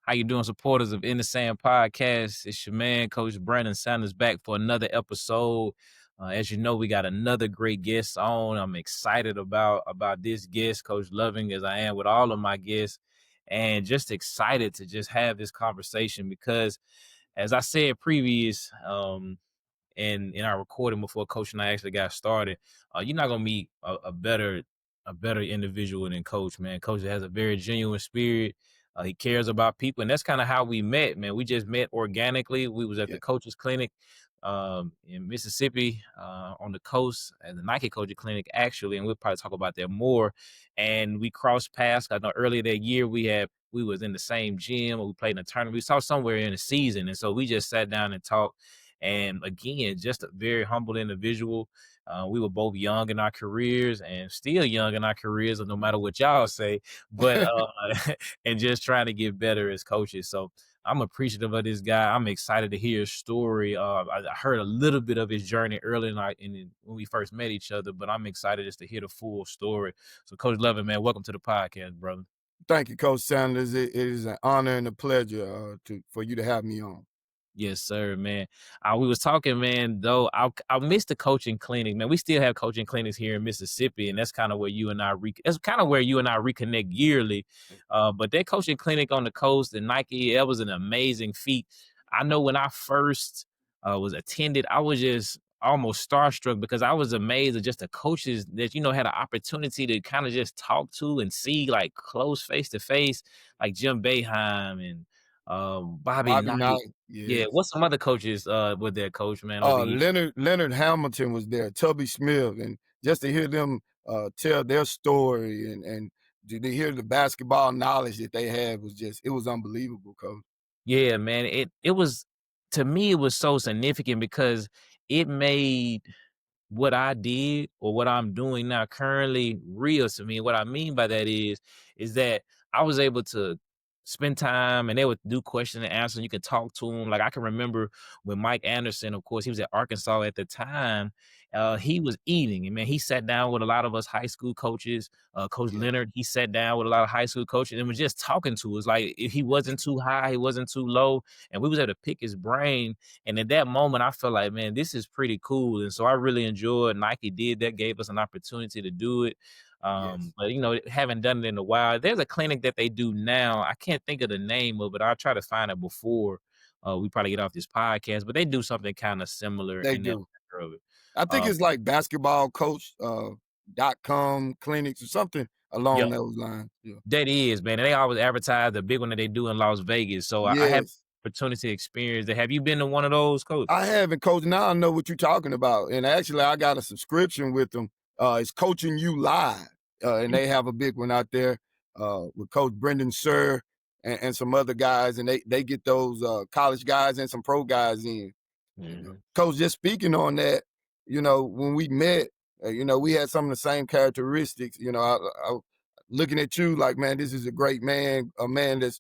How you doing, supporters of In the Sand Podcast? It's your man, Coach Brandon Sanders, back for another episode. As you know, we got another great guest on. I'm excited about this guest, Coach Loving, as I am with all of my guests, and just excited to just have this conversation because, as I said previous, and in our recording before Coach and I actually got started, you're not gonna meet a better individual than Coach, man. Coach has a very genuine spirit. He cares about people, and that's kind of how we met, man. We just met organically. We was at Yeah, the coaches clinic in Mississippi on the coast at the Nike coaching clinic, actually, and we'll probably talk about that more. And we crossed paths. I know earlier that year we was in the same gym, or we played in a tournament. We saw somewhere in the season, and so we just sat down and talked. And again, just a very humble individual. We were both young in our careers and still young in our careers, no matter what y'all say, but and just trying to get better as coaches. So I'm appreciative of this guy. I'm excited to hear his story. I heard a little bit of his journey early when we first met each other, but I'm excited just to hear the full story. So, Coach Loving, man, welcome to the podcast, brother. thank you, Coach Sanders. It is an honor and a pleasure for you to have me on. Yes, sir, man. We was talking, man. Though I missed the coaching clinic, man. We still have coaching clinics here in Mississippi, and that's kind of where you and that's kind of where you and I reconnect yearly. But that coaching clinic on the coast and Nike, that was an amazing feat. I know when I first was attended, I was just almost starstruck because I was amazed at just the coaches that had an opportunity to kind of just talk to and see like close face to face, like Jim Boeheim and Bobby Bobby Knight. Knight, Yeah, yes. what's some other coaches were there, coach, man, over the years? Leonard Hamilton was there, Tubby Smith, and just to hear them tell their story and to hear the basketball knowledge that they had it was unbelievable, Coach. Yeah, man, it was, to me, it was so significant because it made what I did or what I'm doing now currently real to me. What I mean by that is that I was able to spend time and they would do question and answer and you could talk to them. Like I can remember when Mike Anderson, of course, he was at Arkansas at the time. He was eating and man, he sat down with a lot of us high school coaches. Coach Yeah, Leonard, he sat down with a lot of high school coaches and was just talking to us. Like if he wasn't too high, he wasn't too low, and we was able to pick his brain. And at that moment, I felt like, man, this is pretty cool. And so I really enjoyed Nike did that, gave us an opportunity to do it. yes. But haven't done it in a while. There's a clinic that they do now. I can't think of the name of it. I'll try to find it before we probably get off this podcast. But they do something kind of similar They in that do. matter of it. I think Um, it's like basketball coach .com clinics or something along yep, those lines. Yeah. that is, man. And they always advertise the big one that they do in Las Vegas. So I have Yes. opportunity to experience that. Have you been to one of those, Coach? I haven't, coach. Now I know what you're talking about. And actually, I got a subscription with them. It's Coaching You Live. And they have a big one out there with Coach Brendan Sir and some other guys. And they get those college guys and some pro guys in. And, Mhm. Coach, just speaking on that, when we met, we had some of the same characteristics. I looking at you like, man, this is a great man, a man that's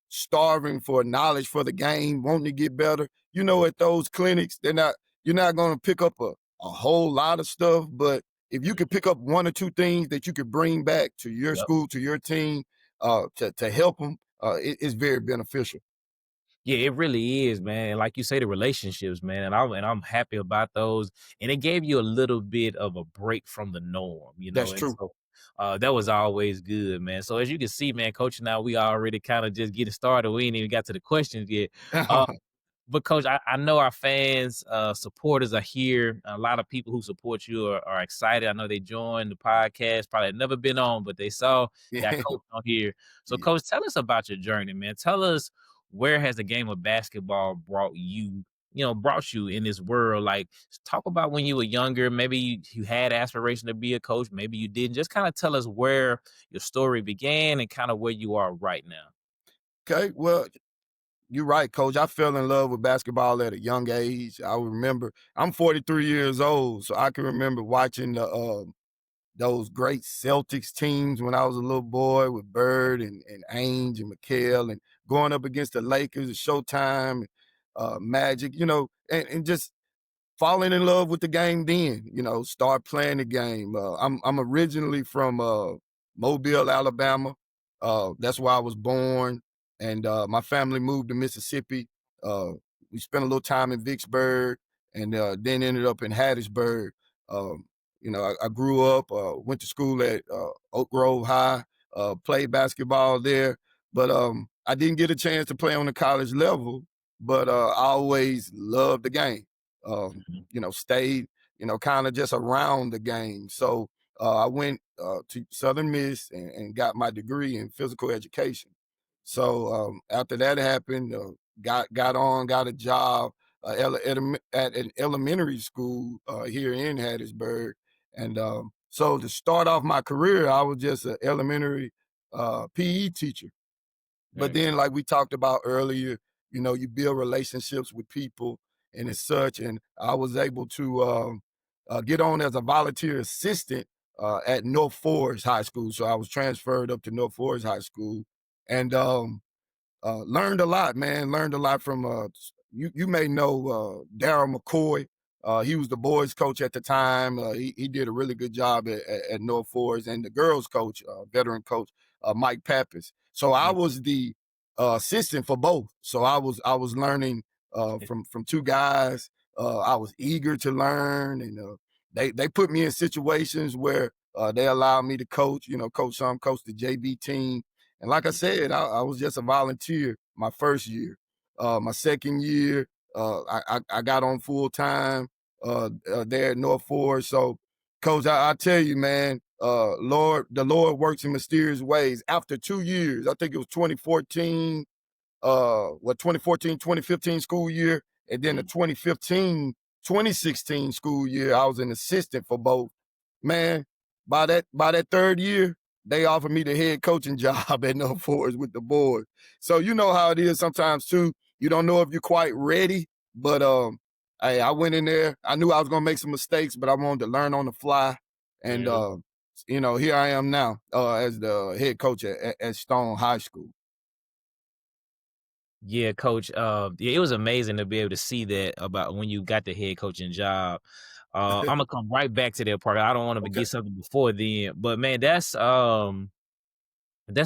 starving for knowledge for the game, wanting to get better. At those clinics, you're not going to pick up a whole lot of stuff, but if you could pick up one or two things that you could bring back to your Yep. school, to your team, to help them, it's very beneficial. Yeah, it really is, man. Like you say, the relationships, man, and I'm happy about those. And it gave you a little bit of a break from the norm. That's And true. so that was always good, man. So as you can see, man, coach, now we already kind of just getting started. We ain't even got to the questions yet. Uh, but coach, I know our fans, supporters are here. A lot of people who support you are excited. I know they joined the podcast, probably had never been on, but they saw got Yeah. coach on here. So, Yeah. coach, tell us about your journey, man. Tell us, where has the game of basketball brought you in this world? Like, talk about when you were younger. Maybe you had aspiration to be a coach. Maybe you didn't. Just kind of tell us where your story began and kind of where you are right now. Okay. Well, you're right, coach. I fell in love with basketball at a young age. I remember I'm 43 years old, so I can remember watching those great Celtics teams when I was a little boy with Bird and Ainge and McHale and going up against the Lakers, Showtime, Magic, and just falling in love with the game then, start playing the game. I'm originally from Mobile, Alabama. That's where I was born. and my family moved to Mississippi. Uh, we spent a little time in Vicksburg, and then ended up in Hattiesburg. Um, I grew up, went to school at Oak Grove High, played basketball there, but I didn't get a chance to play on the college level. But I always loved the game. Mhm. Stayed, kind of just around the game. So I went to Southern Miss and got my degree in physical education. So after that happened, got a job at an elementary school here in Hattiesburg, and so to start off my career, I was just an elementary PE teacher. But Right. then, like we talked about earlier, you build relationships with people and as such. And I was able to get on as a volunteer assistant at North Forrest High School. So I was transferred up to North Forrest High School, and learned a lot, man. Learned a lot from you may know Daryl McCoy. He was the boys coach at the time. He did a really good job at North Forest, and the girls coach, veteran coach Mike Pappas. So I Mm. was the assistant for both. So I was learning from two guys. I was eager to learn, and they put me in situations where they allowed me to coach. Coach the JV team, and like I said, I was just a volunteer my first year. My second year, I got on full time there at North Forest. So, Coach, I tell you, man, the Lord works in mysterious ways. After 2 years, I think it was 2014, 2014, 2015 school year, and then the Mm. 2015, 2016 school year, I was an assistant for both. Man, by that third year, they offered me the head coaching job at No Forest with the board. So you know how it is sometimes too. You don't know if you're quite ready, but hey, I went in there. I knew I was gonna make some mistakes, but I wanted to learn on the fly. And Yeah. here I am now as the head coach at Stone High School. Yeah, coach. Yeah, it was amazing to be able to see that about when you got the head coaching job. I'm gonna come right back to that part. I don't want to Okay. forget something before then, but man, that's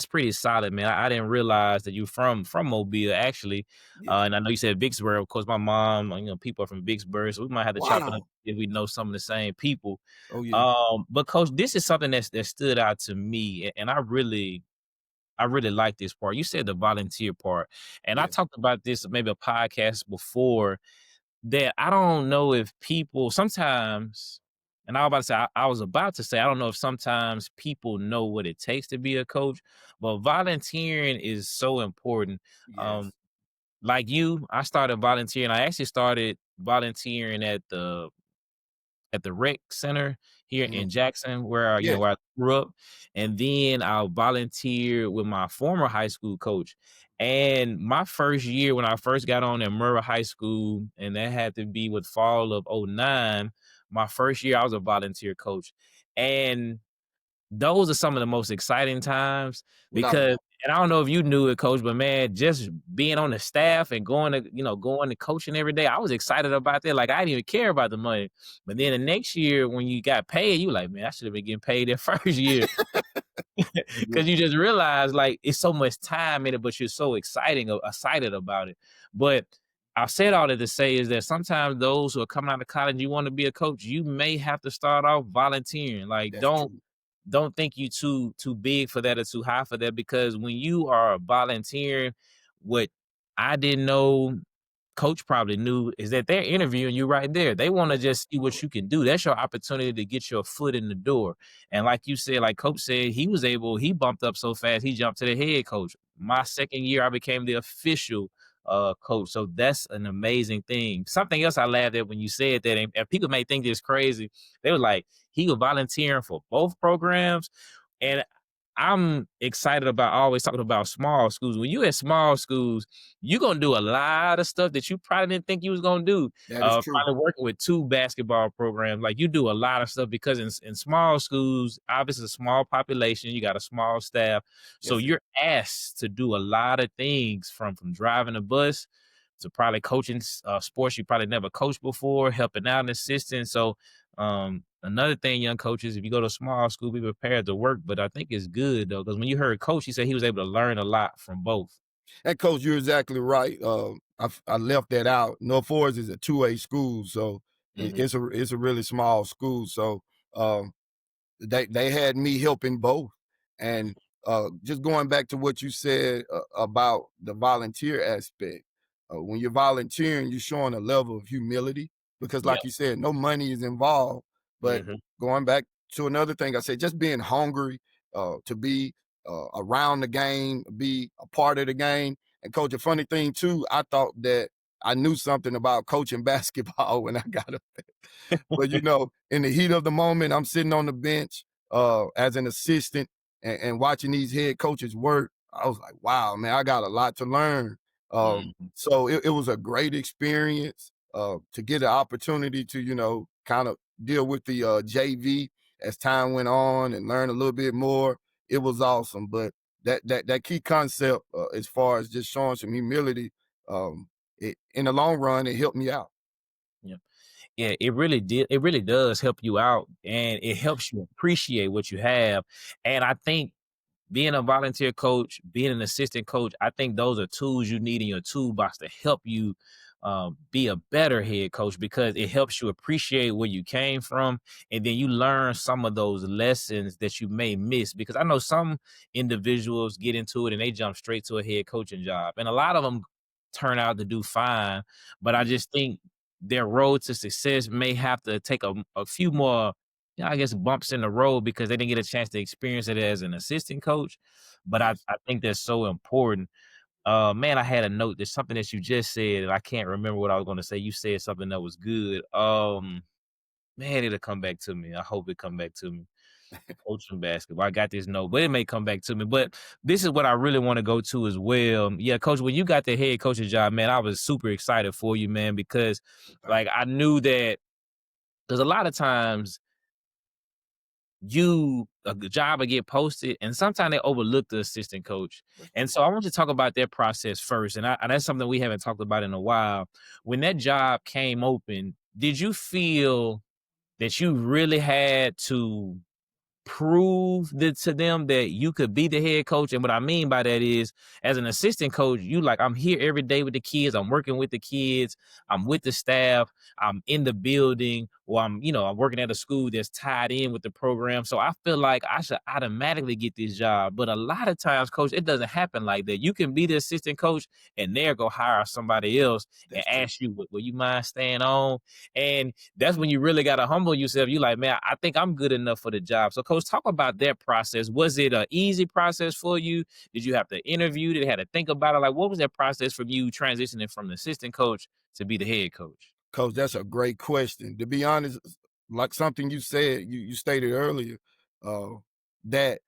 pretty solid, man. I didn't realize that you from Mobile actually, Yeah. and I know you said Vicksburg. Of course, my mom, people are from Vicksburg, so we might have to chop it up Wow. if we know some of the same people. Oh yeah. But coach, this is something that stood out to me, and I really like this part. You said the volunteer part, and I Yeah. talked about this maybe a podcast before that I don't know if people sometimes, and I was about to say, I don't know if sometimes people know what it takes to be a coach, but volunteering is so important. Um, Yes. like you, I started volunteering. I actually started volunteering at the rec center here Mhm. in Jackson where, Yes. where I grew up. And then I volunteered with my former high school coach. And my first year when I first got on at Murrah High School, and that had to be with fall of '09, my first year I was a volunteer coach. And those are some of the most exciting times Without a because doubt. and I don't know if you knew it, coach, but man, just being on the staff and going to coaching every day, I was excited about that. Like I didn't even care about the money. But then Yeah. the next year when you got paid, you like, man, I should have been getting paid that first year. Yeah. Because you just realize like it's so much time in it, but you're so excited about it. But I said all that to say is that sometimes those who are coming out of college, you want to be a coach, you may have to start off volunteering. Like That's true. don't think you too big for that or too high for that because when you are volunteering, what I didn't know coach probably knew is that they're interviewing you right there. They want to just see what you can do. That's your opportunity to get your foot in the door. And like you said, like coach said, he bumped up so fast, he jumped to the head coach. My Yeah. second year, I became the official coach. So that's an amazing thing. Something else I laughed at when you said that, and people may think this crazy. They were like, he was volunteering for both programs. And I'm excited about always talking about small schools. When you at small schools, you're gonna do a lot of stuff that you probably didn't think you was gonna do. That is true. Probably working with two basketball programs, like you do a lot of stuff because in small schools, obviously a small population, you got a small staff, so Yes, sir. you're asked to do a lot of things from driving a bus to probably coaching sports you probably never coached before, helping out and assisting. So another thing, young coaches, if you go to small school, be prepared to work. But I think it's good though, because when you heard coach, he said he was able to learn a lot from both. And coach, you're exactly right. I left that out. North Forrest is a 2A school, so Mhm. it's a really small school. So um, they had me helping both. And just going back to what you said about the volunteer aspect, when you're volunteering, you're showing a level of humility because, Yeah. like you said, no money is involved. But Mhm. going back to another thing I said, just being hungry to be around the game, be a part of the game. And coach, a funny thing too, I thought that I knew something about coaching basketball when I got up there. But in the heat of the moment, I'm sitting on the bench as an assistant and watching these head coaches work. I was like, wow, man, I got a lot to learn. Mhm. So it was a great experience to get an opportunity to, kind of deal with the JV as time went on and learn a little bit more. It was awesome. But that key concept, as far as just showing some humility, in the long run, it helped me out. Yeah. Yeah, it really did. It really does help you out, and it helps you appreciate what you have. And I think being a volunteer coach, being an assistant coach, I think those are tools you need in your toolbox to help you be a better head coach because it helps you appreciate where you came from, and then you learn some of those lessons that you may miss. Because I know some individuals get into it and they jump straight to a head coaching job, and a lot of them turn out to do fine. But I Yeah, just think their road to success may have to take a few more, I guess, bumps in the road because they didn't get a chance to experience it as an assistant coach. But I, yes. I think that's so important. Man, I had a note. There's something that you just said, and I can't remember what I was going to say. You said something that was good. Man, it'll come back to me. I hope it come back to me. Coaching basketball. I got this note, but it may come back to me. But this is what I really want to go to as well. Yeah, coach, when you got the head coaching job, man, I was super excited for you, man, because Thank like I knew that because a lot of times a job will get posted and sometimes they overlook the assistant coach. you. That's And true. so I want you to talk about that process first. And that's something we haven't talked about in a while. When that job came open, did you feel that you really had to prove to them that you could be the head coach? And what I mean by that is, as an assistant coach, you like, I'm here every day with the kids. I'm working with the kids. I'm with the staff. I'm in the building, or I'm working at a school that's tied in with the program. So I feel like I should automatically get this job. But a lot of times, coach, it doesn't happen like that. You can be the assistant coach, and they'll go hire somebody else and That's true. ask you, will you mind staying on? And that's when you really got to humble yourself. You like, man, I think I'm good enough for the job. So, coach, talk about that process. Was it an easy process for you? Did you have to interview? Did you have to think about it? Like, what was that process from you transitioning from the assistant coach to be the head coach? Coach, that's a great question. To be honest, like something you said, you stated earlier, uh, that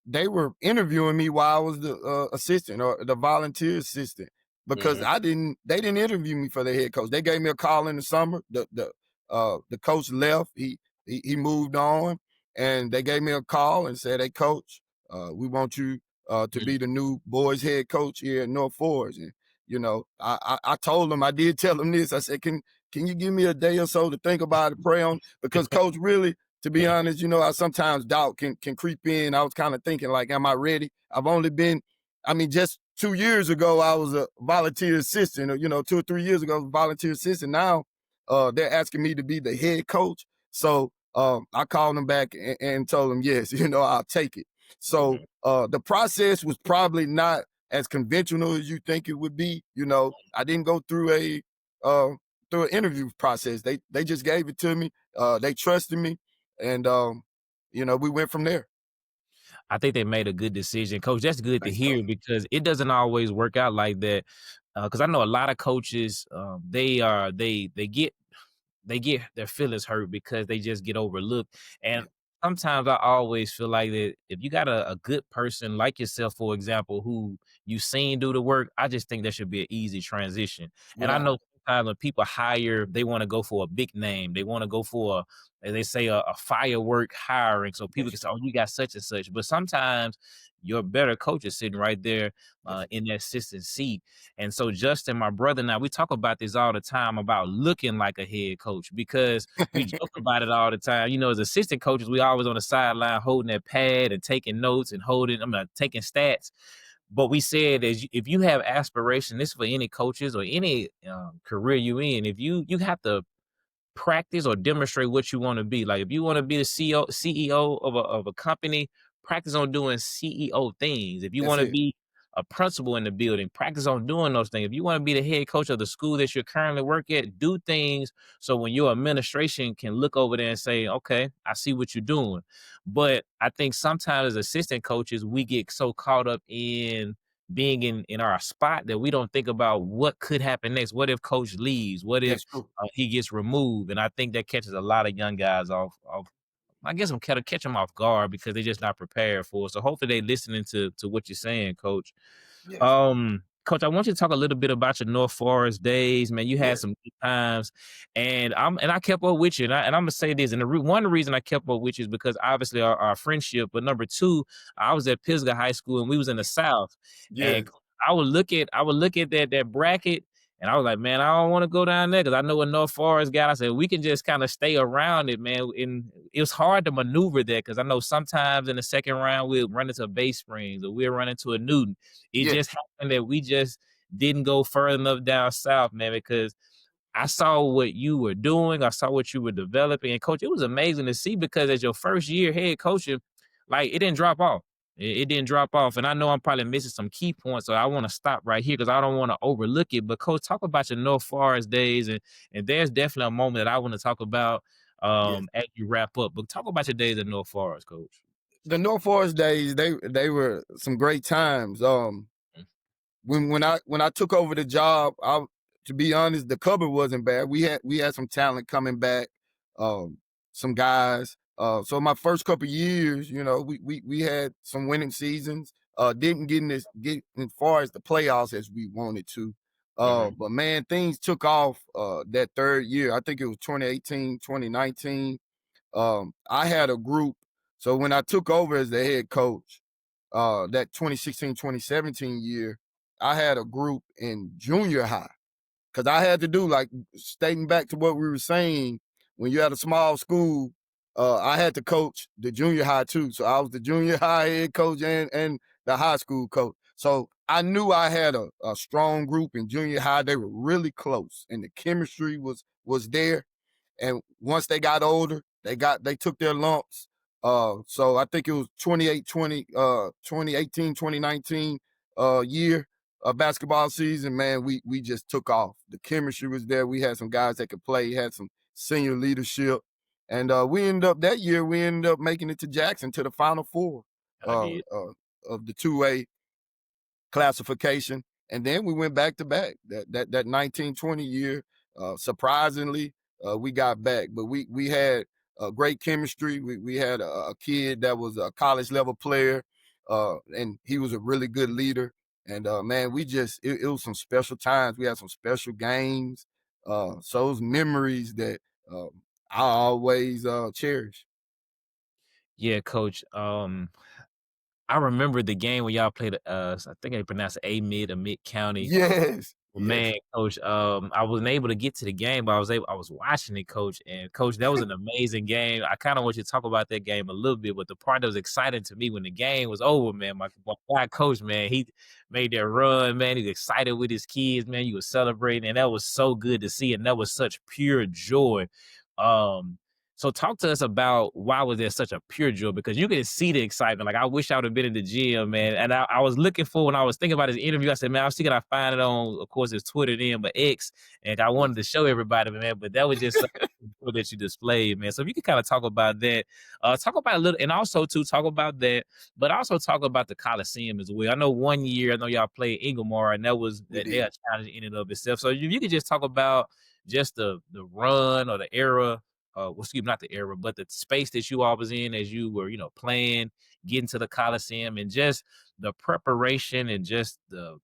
they were interviewing me while I was the assistant or the volunteer assistant because Hmm. they didn't interview me for the head coach. They gave me a call in the summer. The coach left. He moved on, and they gave me a call and said, "Hey, coach, we want you to be the new boys head coach here at North Forest." And I told him, I did tell him this. I said, can you give me a day or so to think about it, pray on? Because coach, really, to be honest, I sometimes doubt can creep in. I was kind of thinking like, am I ready? I've only been, I mean, just 2 years ago, I was a volunteer assistant, or, 2 or 3 years ago, I was a volunteer assistant. Now they're asking me to be the head coach. So I called them back and told them, yes, I'll take it. So Hmm. the process was probably not as conventional as you think it would be. I didn't go uh through an interview process. They just gave it to me. They trusted me, and we went from there. I think they made a good decision, coach. That's good to Thanks, coach. hear because it doesn't always work out like that. Because I know a lot of coaches, they get their feelings hurt because they just get overlooked. And Yeah, sometimes I always feel like that if you got a good person like yourself, for example, who you seen do the work, I just think that should be an easy transition. And I without know sometimes when people hire, they want to go for a big name. They want to go for as they say, a firework hiring. So people that's can say, true. oh, you got such and such. But sometimes your better coach is sitting right there That's in that assistant seat. And so Justin, my brother, now we talk about this all the time about looking like a head coach because we joke about it all the time. As assistant coaches, we always on the sideline holding that pad and taking notes and taking stats. But we said if you have aspiration, this is for any coaches or any career you in, if you have to practice or demonstrate what you want to be. Like if you want to be the CEO of a company, practice on doing CEO things. If you That's want to it. be a principal in the building, practice on doing those things. If you want to be the head coach of the school that you currently work at, do things so when your administration can look over there and say, okay, I see what you're doing. But I think sometimes as assistant coaches, we get so caught up in being in our spot that we don't think about what could happen next. What if coach leaves? What if That's true. he gets removed? And I think that catches a lot of young guys off. I guess I'm kind of catch them off guard because they're just not prepared for it. So hopefully they listening to what you're saying, coach. Yes. Coach, I want you to talk a little bit about your North Forest days, man. You had Yes. some good times, and I kept up with you. And I'm gonna say this, and one reason I kept up with you is because obviously our friendship, but number two, I was at Pisgah High School and we was in the South, and Yes. I would look at that bracket. And I was like, man, I don't want to go down there because I know a North Forest guy. I said, we can just kind of stay around it, man. And it was hard to maneuver that because I know sometimes in the second round we'll run into a Bay Springs or we'll run into a Newton. It Yes. just happened that we just didn't go further enough down south, man, because I saw what you were doing. I saw what you were developing. And coach, it was amazing to see because as your first year head coaching, like it didn't drop off. It didn't drop off. And I know I'm probably missing some key points. So I want to stop right here because I don't want to overlook it. But coach, talk about your North Forest days. And there's definitely a moment that I want to talk about Yes. as you wrap up. But talk about your days at North Forest, coach. The North Forest days, they were some great times. When I took over the job, to be honest, the cupboard wasn't bad. We had some talent coming back, um, some guys. So my first couple years, we had some winning seasons. Didn't get as far as the playoffs as we wanted to. Mm-hmm. But man, things took off that third year. I think it was 2018, 2019. I had a group. So when I took over as the head coach, that 2016, 2017 year, I had a group in junior high because I had to do like stating back to what we were saying. When you had a small school, I had to coach the junior high too. So I was the junior high head coach and the high school coach. So I knew I had a strong group in junior high. They were really close, and the chemistry was there. And once they got older, they took their lumps. So I think it was 2018, 2019 year basketball season, man, we just took off. The chemistry was there. We had some guys that could play, had some senior leadership. And we ended up making it to Jackson to the Final Four I uh, did. uh, of the 2A classification. And then we went back to back. That 1920 year, surprisingly, we got back. But we had great chemistry. We had a kid that was a college level player, and he was a really good leader. And man, it was some special times. We had some special games. So those memories that I always cherish. Yeah, coach. I remember the game when y'all played, I think they pronounced it A-Mid or Mid-County. Yes, Man, yes. coach, I wasn't able to get to the game, but I was watching it, coach, and coach, that was an amazing game. I kinda want you to talk about that game a little bit, but the part that was exciting to me when the game was over, man, my guy coach, man, he made that run, man, he was excited with his kids, man, you was celebrating, and that was so good to see, and that was such pure joy. Um, so talk to us about why was there such a pure joy? Because you could see the excitement. Like I wish I would have been in the gym, man. And I was looking for when I was thinking about his interview. I said, man, I'll see can I find it on, of course, his Twitter then, but X. And I wanted to show everybody, man. But that was just something cool that you displayed, man. So if you could kind of talk about that, talk about a little, and also to talk about that, but also talk about the Coliseum as well. I know one year, I know y'all played Inglemoor, and We they're a did. challenge in and of itself. So if you could just talk about just the run or the era well, excuse me, not the era, but the space that you all was in as you were, playing, getting to the Coliseum, and just the preparation and just the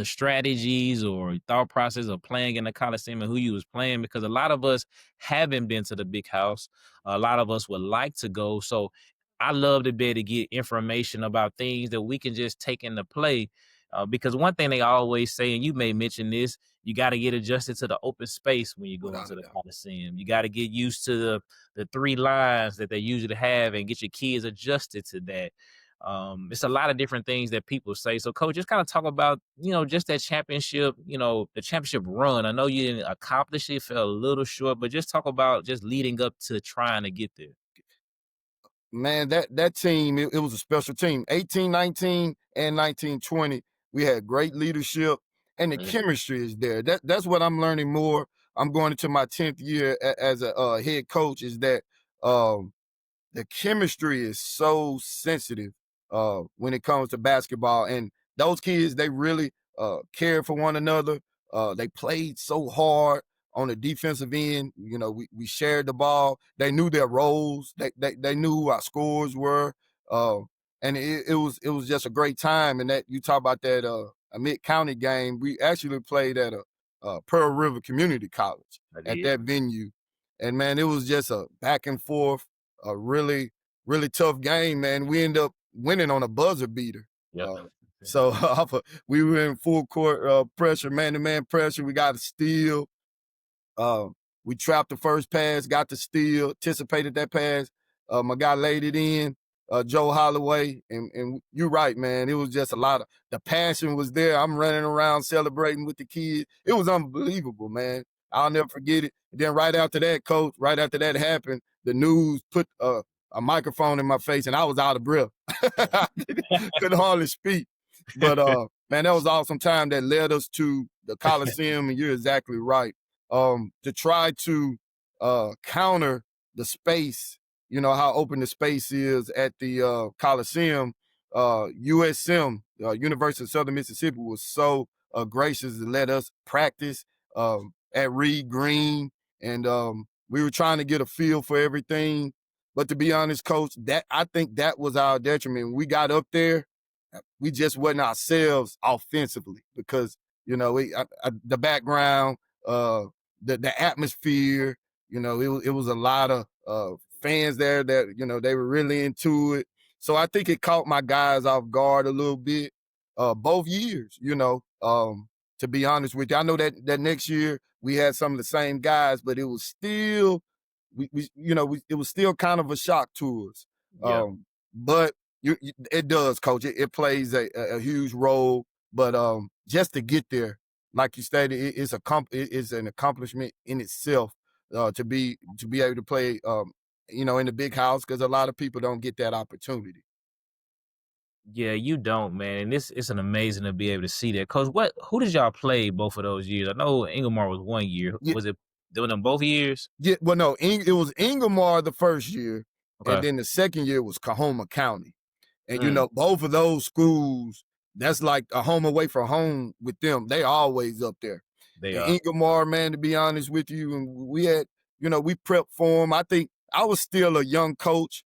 strategies or thought process of playing in the Coliseum and who you was playing because a lot of us haven't been to the big house. A lot of us would like to go. So I love to be able to get information about things that we can just take into play. Because one thing they always say, and you may mention this, you got to get adjusted to the open space when you go Without into a the doubt. Coliseum. You got to get used to the three lines that they usually have and get your kids adjusted to that. It's a lot of different things that people say. So, coach, just kind of talk about, just that championship, the championship run. I know you didn't accomplish it, fell a little short, but just talk about just leading up to trying to get there. Man, that team, it was a special team. 18-19 and 19-20, we had great leadership, and the Yeah. chemistry is there. That's what I'm learning more. I'm going into my 10th year as a head coach. Is that um, the chemistry is so sensitive when it comes to basketball, and those kids, they really cared for one another. They played so hard on the defensive end. We shared the ball. They knew their roles. They knew who our scores were. uh, and it was just a great time. And that, you talk about that a mid county game, we actually played at a Pearl River Community College I at did. that venue. And man, it was just a back and forth, a really, really tough game, man. We ended up winning on a buzzer beater. Yep. Uh, so we were in full court pressure, man-to-man pressure. We got a steal. Um, we trapped the first pass, got the steal, anticipated that pass. My guy laid it in, Joe Holloway. And you're right, man. It was just a lot of the passion was there. I'm running around celebrating with the kids. It was unbelievable, man. I'll never forget it. Then right after that, coach, right after that happened, the news put a microphone in my face, and I was out of breath. Couldn't hardly speak. But man, that was awesome time that led us to the Coliseum, and you're exactly right. To try to counter the space, how open the space is at the Coliseum. USM, University of Southern Mississippi, was so gracious to let us practice at Reed Green, and we were trying to get a feel for everything. But to be honest, coach, that I think that was our detriment. We got up there, we just wasn't ourselves offensively because the background, uh, the atmosphere. It was a lot of fans there that they were really into it. So I think it caught my guys off guard a little bit. Both years, to be honest with you, I know that next year we had some of the same guys, but it was still it was still kind of a shock to us. Yep. But it does, coach. It plays a huge role. But just to get there, like you stated, it's an accomplishment in itself to be able to play, in the big house, because a lot of people don't get that opportunity. Yeah, you don't, man. And it's an amazing to be able to see that. Cause who did y'all play both of those years? I know Inglemar was 1 year. Yeah, Was it doing them both years? yeah. Well, no, it was Ingomar the first year, and Okay. then the second year was Cahoma County. And Mm, both of those schools, that's like a home away from home with them. They always up there. they And are. Ingomar, man, to be honest with you, and we had, we prepped for him. I think I was still a young coach.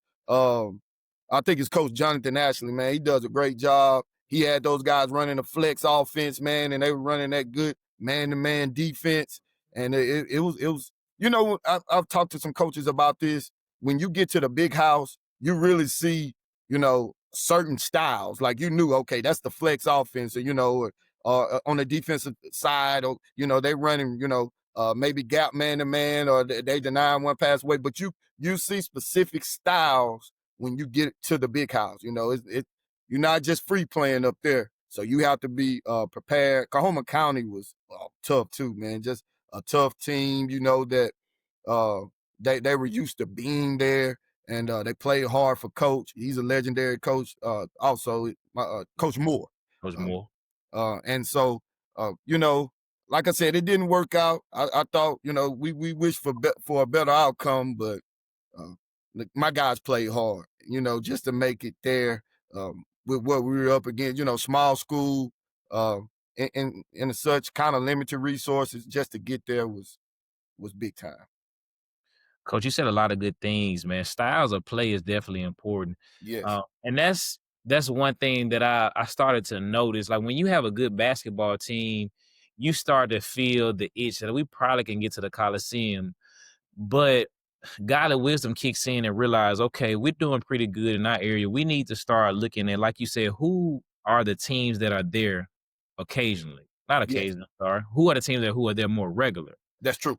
I think it's Coach Jonathan Ashley, man. He does a great job. He had those guys running a flex offense, man, and they were running that good man-to-man defense. And it was. I've talked to some coaches about this. When you get to the big house, you really see, certain styles. Like you knew, okay, that's the flex offense, or on the defensive side, or they running, maybe gap man to man, or they deny one pass away. But you see specific styles when you get to the big house. You're not just free playing up there, so you have to be prepared. Cahoma County was tough too, man. Just a tough team. That uh, they were used to being there, and they played hard for Coach. He's a legendary coach. Also, Coach Moore. Coach Um, Moore. and so, like I said, it didn't work out. I thought, we wished for a better outcome, but uh, look, my guys played hard, just to make it there with what we were up against. Small school, and such kind of limited resources. Just to get there was big time. Coach, you said a lot of good things, man. Styles of play is definitely important. Yes, And that's one thing that I started to notice. Like when you have a good basketball team, you start to feel the itch that we probably can get to the Coliseum. But godly wisdom kicks in and realize, okay, we're doing pretty good in our area. We need to start looking at, like you said, who are the teams that are there occasionally? Not yes, occasionally, sorry. Who are the teams who are there more regular? that's true.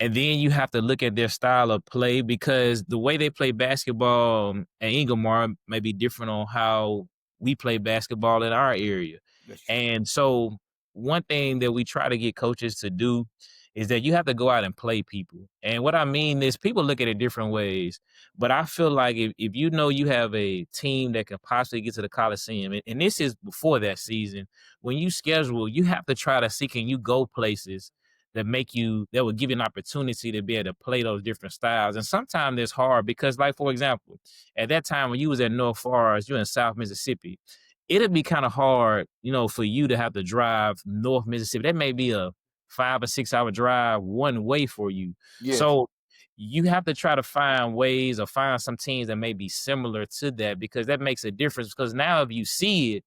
And then you have to look at their style of play because the way they play basketball at Ingomar may be different on how we play basketball in our area. That's true. And so one thing that we try to get coaches to do is that you have to go out and play people. And what I mean is people look at it different ways. But I feel like if you know you have a team that can possibly get to the Coliseum, and this is before that season, when you schedule, you have to try to see can you go places that would give you an opportunity to be able to play those different styles. And sometimes it's hard because, like, for example, at that time when you was at North Forrest, you're in South Mississippi, it'd be kind of hard, for you to have to drive North Mississippi. That may be a 5 or 6 hour drive one way for you. Yes. So you have to try to find ways or find some teams that may be similar to that because that makes a difference. Because now if you see it,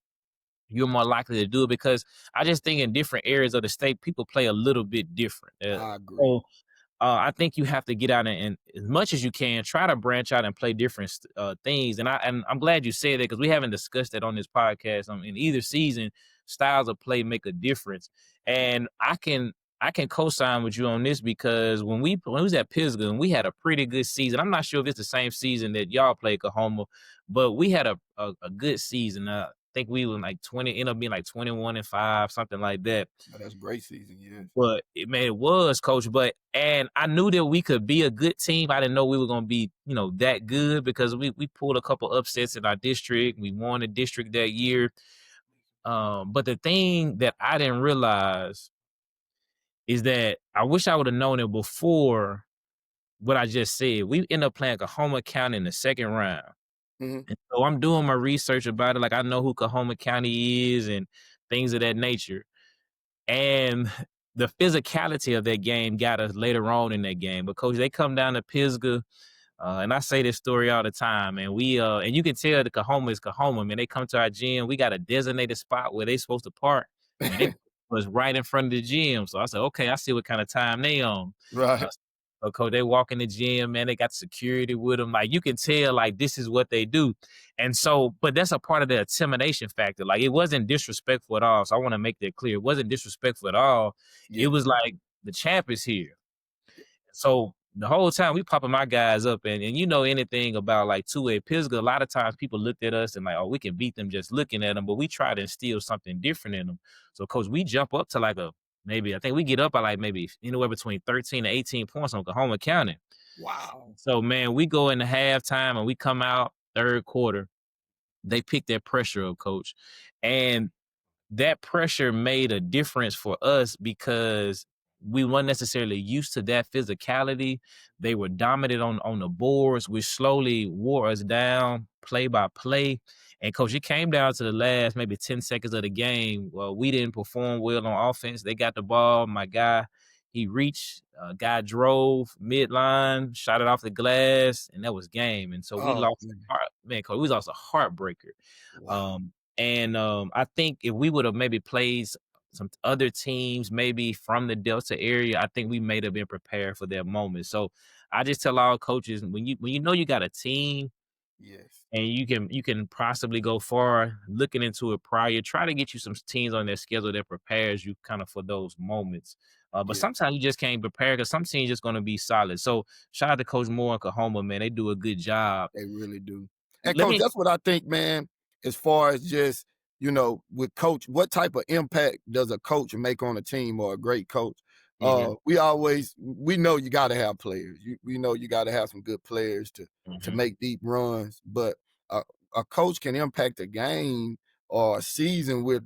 you're more likely to do it because I just think in different areas of the state, people play a little bit different. I agree. So I think you have to get out and as much as you can, try to branch out and play different things. And I'm glad you said that because we haven't discussed that on this podcast. In either season, styles of play make a difference, and I can co-sign with you on this because when we was at Pisgah and we had a pretty good season. I'm not sure if it's the same season that y'all played Kahoma, but we had a good season. I think we were like 20, ended up being like 21-5, something like that. Oh, that's a great season. Yes. But it was, coach. And I knew that we could be a good team. I didn't know we were gonna be, that good because we pulled a couple upsets in our district. We won the district that year. But the thing that I didn't realize is that I wish I would have known it before what I just said. We ended up playing Kahoma County in the second round. Hmm. And so I'm doing my research about it. Like I know who Kahoma County is and things of that nature. And the physicality of that game got us later on in that game. But coach, they come down to Pisgah, and I say this story all the time, and and you can tell the Kahoma is Kahoma, man. They come to our gym. We got a designated spot where they supposed to park, and they was right in front of the gym. So I said, okay, I see what kind of time they on. Uh, Right. so coach, they walk in the gym, man. They got security with them. Like you can tell, like this is what they do. And so, but that's a part of the intimidation factor. Like it wasn't disrespectful at all. So I want to make that clear. It wasn't disrespectful at all. It Yeah. was like the champ is here. So the whole time we popping my guys up, and you know anything about like two-way Pisgah, a lot of times people looked at us and like, oh, we can beat them just looking at them, but we try to instill something different in them. So coach, we jump up to like maybe I think we get up by like maybe anywhere between 13 to 18 points on Oklahoma County. Wow. So man, we go into halftime and we come out third quarter. They pick that pressure up, coach. And that pressure made a difference for us because we weren't necessarily used to that physicality. They were dominant on the boards, which slowly wore us down play by play. And coach, it came down to the last maybe 10 seconds of the game. Well, we didn't perform well on offense. They got the ball. My guy, he reached, guy drove midline, shot it off the glass, and that was game. And so we Oh lost man. man, coach, we lost a heartbreaker. Wow. And I think if we would have maybe played some other teams, maybe from the Delta area, I think we may have been prepared for that moment. So I just tell all coaches when you know you got a team Yes. and you can possibly go far, looking into it prior, try to get you some teams on their schedule that prepares you kind of for those moments. But Yeah. sometimes you just can't prepare because some teams just going to be solid. So shout out to Coach Moore and Kahoma, man. They do a good job. They really do. And Let coach, me. that's what I think, man, as far as just, with coach, what type of impact does a coach make on a team or a great coach? Mhm, We know you got to have players. We know you got to have some good players to mhm, make deep runs, but a, a coach can impact a game or a season with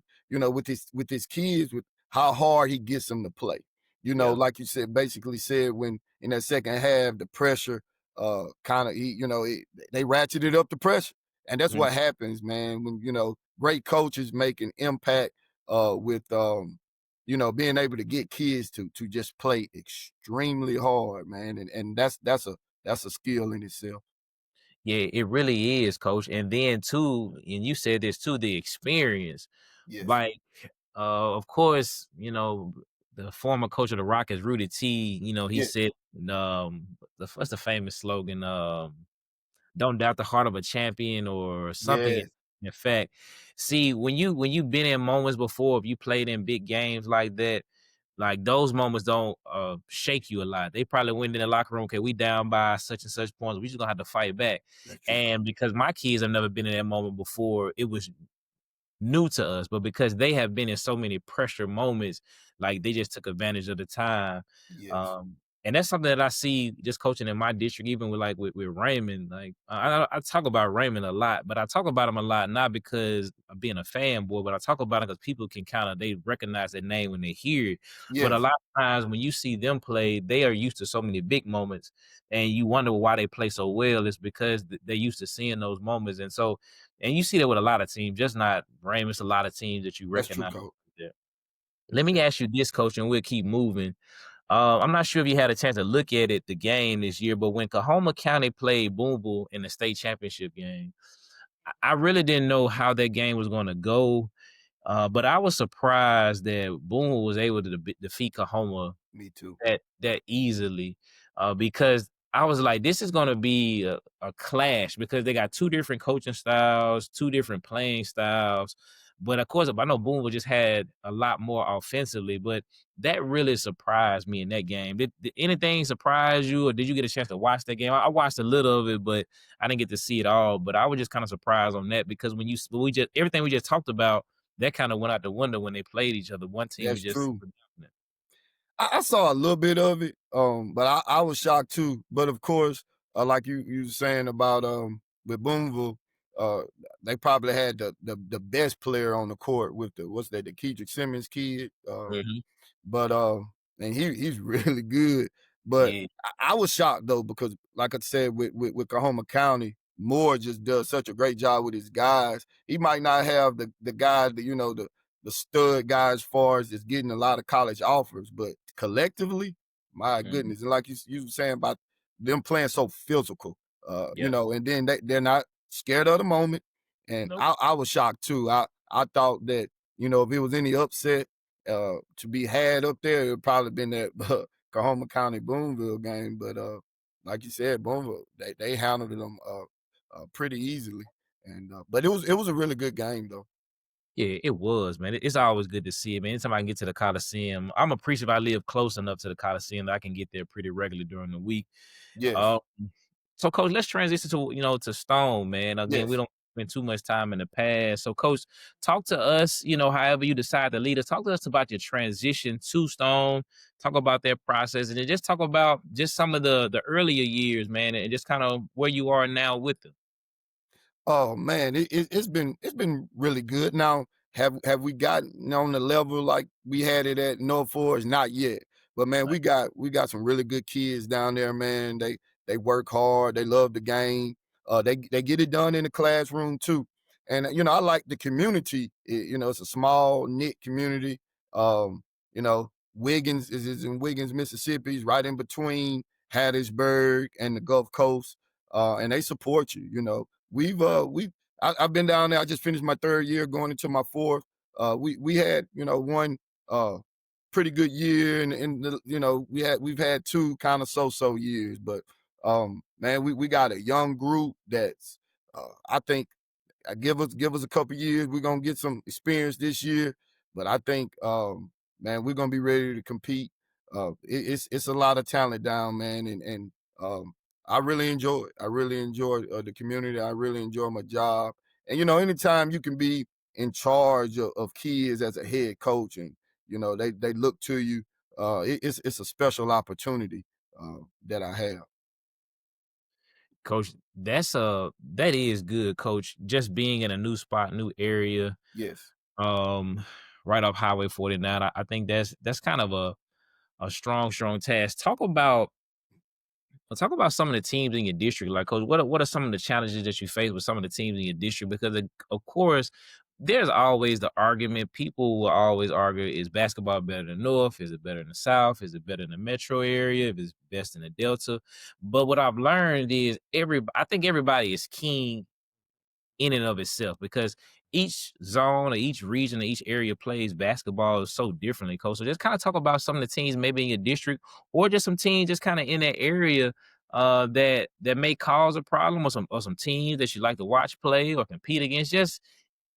his kids with how hard he gets them to play. yeah. Like you said, basically said when in that second half, the pressure kind of they ratcheted up the pressure, and that's Mhm. what happens, man. When great coaches make an impact with being able to get kids to just play extremely hard, man, and that's a skill in itself. Yeah, it really is, coach. And then too, and you said this too, the experience. Yes, Like, of course, the former coach of the Rockets, Rudy T, he yes, said, what's the famous slogan? Don't doubt the heart of a champion or something. yes, In fact, see, when you've been in moments before, if you played in big games like that, Like those moments don't shake you a lot. They probably went in the locker room, okay, we down by such and such points. We just gonna have to fight back. That's true, And coach. because my kids have never been in that moment before, it was new to us, but because they have been in so many pressure moments, like they just took advantage of the time. Yes. And that's something that I see just coaching in my district, even with like with Raymond. Like I talk about Raymond a lot, but I talk about him a lot not because of being a fanboy, but I talk about it because people can kind of they recognize that name when they hear it. But a Yes, lot of times when you see them play, they are used to so many big moments, and you wonder why they play so well. It's because they're used to seeing those moments, and so and you see that with a lot of teams, just not Rams, a lot of teams that you that's true, recognize coach. there. Let me ask you this, coach, and we'll keep moving. I'm not sure if you had a chance to look at it, the game this year, but when Coahoma County played Boonville in the state championship game, I really didn't know how that game was going to go. But I was surprised that Boonville was able to defeat Coahoma Me too. that easily, because I was like, this is gonna be a clash because they got two different coaching styles, two different playing styles. But of course, I know Boonville just had a lot more offensively, but that really surprised me in that game. Did anything surprise you, or did you get a chance to watch that game? I watched a little of it, but I didn't get to see it all. But I was just kind of surprised on that because when we just everything we just talked about, that kind of went out the window when they played each other. One team was That's just true. super dominant. I saw a little bit of it, but I was shocked too. But of course, like you were saying about with Boonville, uh, they probably had the best player on the court with the what's that, the Kedrick Simmons kid. Mhm. But and he's really good. But Yeah. I was shocked though because, like I said, with Coahoma County, Moore just does such a great job with his guys. He might not have the guys that the stud guys as far as just getting a lot of college offers, but collectively, my Mhm. goodness, and like you were saying about them playing so physical, Yeah. and then they're not scared of the moment. And Nope. I was shocked too. I thought that if it was any upset to be had up there, it would probably been that Coahoma County Boonville game. But like you said, Boonville they handled them pretty easily. And but it was a really good game though. Yeah, it was, man. It's always good to see it, man. Anytime I can get to the Coliseum, I'm appreciative I live close enough to the Coliseum that I can get there pretty regularly during the week. Yes, Um, so coach, let's transition to Stone, man. Again, we yes. don't spend too much time in the past. So coach, talk to us, however you decide to lead us, talk to us about your transition to Stone, talk about that process, and then just talk about just some of the earlier years, man, and just kind of where you are now with them. Oh man, it's been really good. Now, have we gotten on the level like we had it at North Forrest? Not yet. But man, Right. we got some really good kids down there, man. They work hard, they love the game. They get it done in the classroom too. And I like the community. It's a small knit community. Wiggins is in Wiggins, Mississippi, is right in between Hattiesburg and the Gulf Coast. And they support you, I've been down there. I just finished my third year, going into my fourth. We had one uh pretty good year, and we've had two kind of so years, but man, we got a young group that's I think give us a couple years. We're gonna get some experience this year, but I think, man, we're gonna be ready to compete. It's a lot of talent down, man, and I really enjoy it. I really enjoy the community. I really enjoy my job, and anytime you can be in charge of kids as a head coach, and they look to you, it's a special opportunity that I have. Coach, that is good, coach. Just being in a new spot, new area, Yes. um, right off Highway 49. I think that's kind of a strong task. Talk about some of the teams in your district. Like, coach, what are some of the challenges that you face with some of the teams in your district? Because of course, there's always the argument. People will always argue: is basketball better than North? Is it better than the South? Is it better in the metro area? If it's best in the Delta? But what I've learned is I think everybody is keen in and of itself because each zone or each region or each area plays basketball so differently, coach. So just kind of talk about some of the teams maybe in your district or just some teams just kind of in that area that may cause a problem, or some teams that you like to watch play or compete against, just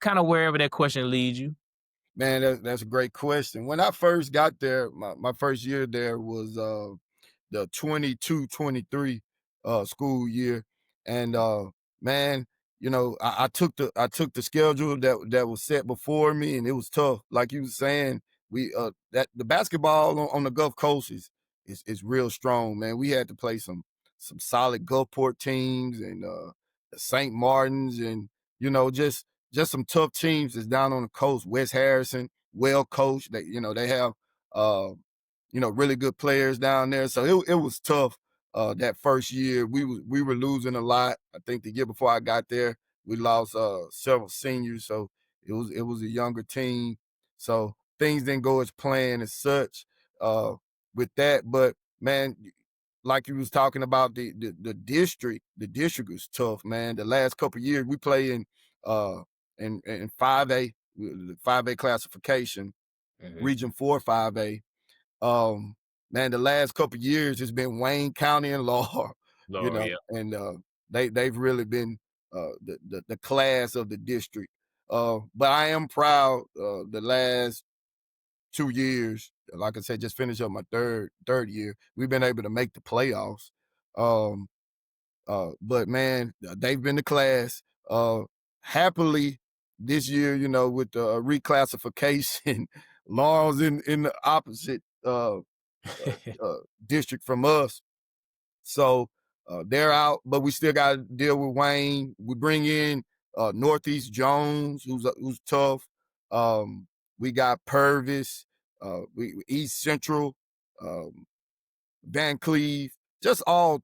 kind of wherever that question leads you. Man, that's a great question. When I first got there, my first year there was the 22-23 school year. And man, I took the schedule that was set before me, and it was tough. Like you were saying, we that the basketball on the Gulf Coast is real strong, man. We had to play some solid Gulfport teams and the St. Martins and just some tough teams that's down on the coast. West Harrison, well coached. They have uh really good players down there. So it was tough that first year. We were losing a lot. I think the year before I got there, we lost several seniors. So it was a younger team. So things didn't go as planned as such with that. But man, like you was talking about the district was tough, man. The last couple of years we play in 5A, 5A classification, Mhm. Region 4 5A. Um, Man, the last couple of years it's been Wayne County and Law, Lord, yeah. and they've really been the class of the district. But I am proud the last 2 years, like I said, just finished up my third year. We've been able to make the playoffs. Um, but man, they've been the class. Uh, Happily, this year, with the reclassification, Laurel's in the opposite district from us. So they're out, but we still got to deal with Wayne. We bring in Northeast Jones, who's tough. We got Purvis, we East Central. Um, Van Cleve, just all,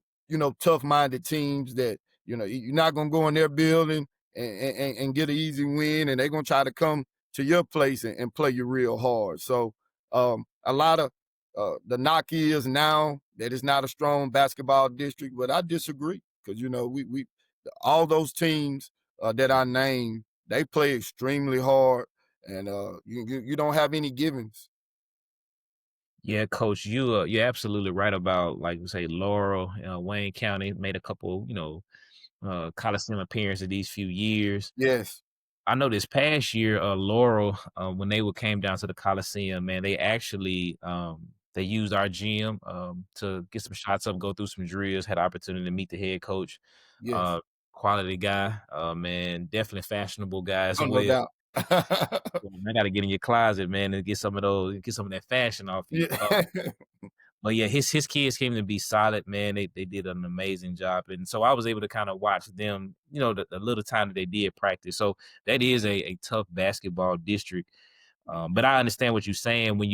tough-minded teams that, you're not gonna go in their building and get an easy win, and they're gonna try to come to your place and play you real hard. So a lot of the knock is now that it's not a strong basketball district, but I disagree because we all those teams that I named, they play extremely hard, and you don't have any givens. Yeah, coach, you're absolutely right about, like you say, Laurel, Wayne County made a couple, Coliseum appearances these few years. Yes, I know this past year, Laurel, when they came down to the Coliseum, man, they actually they used our gym to get some shots up, go through some drills, had the opportunity to meet the head coach. yes. Uh Quality guy, man, definitely fashionable guy as Oh, no well. doubt. I gotta get in your closet, man, and get some of that fashion off you. Yeah. But yeah, his kids came to be solid, man. They did an amazing job, and so I was able to kind of watch them, the little time that they did practice. So that is a tough basketball district. But I understand what you're saying. When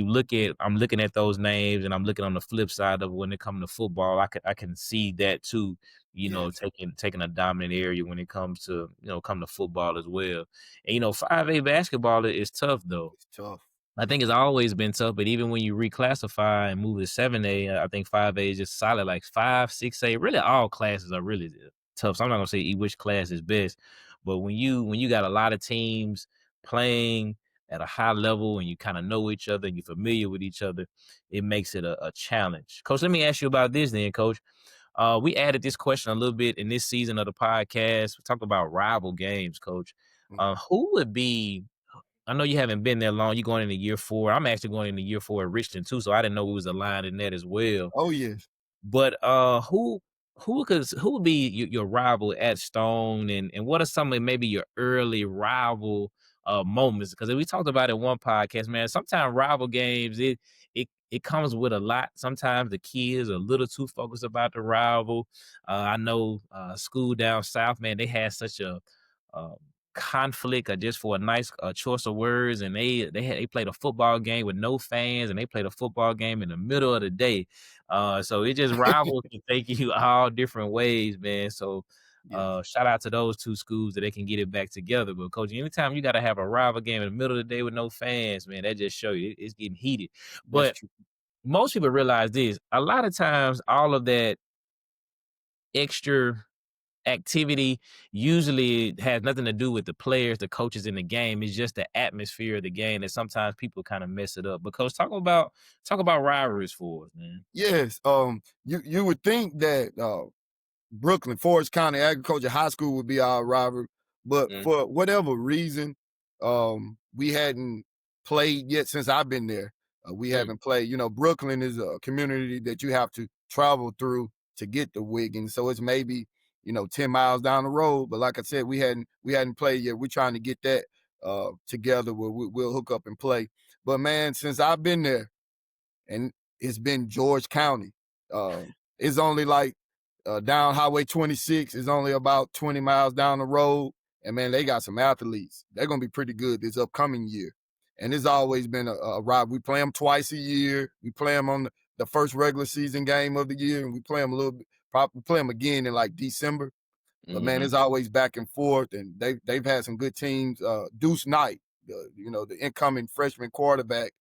I'm looking at those names, and I'm looking on the flip side of when it comes to football. I can see that too. Yes, Taking a dominant area when it comes to come to football as well. And 5A basketball is tough though. it's tough. I think it's always been tough, but even when you reclassify and move to 7A, I think 5A is just solid. Like 5, 6A, really all classes are really tough. So I'm not gonna say which class is best, but when you got a lot of teams playing at a high level and you kind of know each other and you're familiar with each other, it makes it a challenge. Coach, let me ask you about this then, Coach. We added this question a little bit in this season of the podcast. We talk about rival games, Coach. Mm. Who would be I know you haven't been there long. You're going into year 4. I'm actually going into year 4 at Richmond too, so I didn't know we was aligned in that as well. Oh, yes. But who would be your rival at Stone, and what are some of maybe your early rival moments? Because we talked about it in one podcast, man. Sometimes rival games it comes with a lot. Sometimes the kids are a little too focused about the rival. I know school down south, man. They had such a um, conflict, just for a nice choice of words, and they played a football game with no fans, and they played a football game in the middle of the day. So it just rivals can take you all different ways, man. So Yes, shout out to those two schools that they can get it back together. But coach, anytime you got to have a rival game in the middle of the day with no fans, man, that just show you it's getting heated. that's But true. most people realize this: a lot of times, all of that extra activity usually has nothing to do with the players, the coaches in the game. It's just the atmosphere of the game that sometimes people kind of mess it up. Because talk about rivalries for us, man. Yes, you would think that, Brooklyn, Forest County Agriculture High School would be our rival, but Mm. for whatever reason, we hadn't played yet since I've been there. We Mm, haven't played. You know, Brooklyn is a community that you have to travel through to get to Wiggins, so it's maybe 10 miles down the road. But like I said, we hadn't played yet. We're trying to get that together where we'll hook up and play. But man, since I've been there, and it's been George County. It's only like down Highway 26 is only about 20 miles down the road. And man, they got some athletes. They're gonna be pretty good this upcoming year. And it's always been a ride. We play them twice a year. We play them on the first regular season game of the year, and we play them a little bit. Probably play them again in like December. But man, mhm. it's always back and forth, and they've had some good teams. Deuce Knight, the incoming freshman quarterback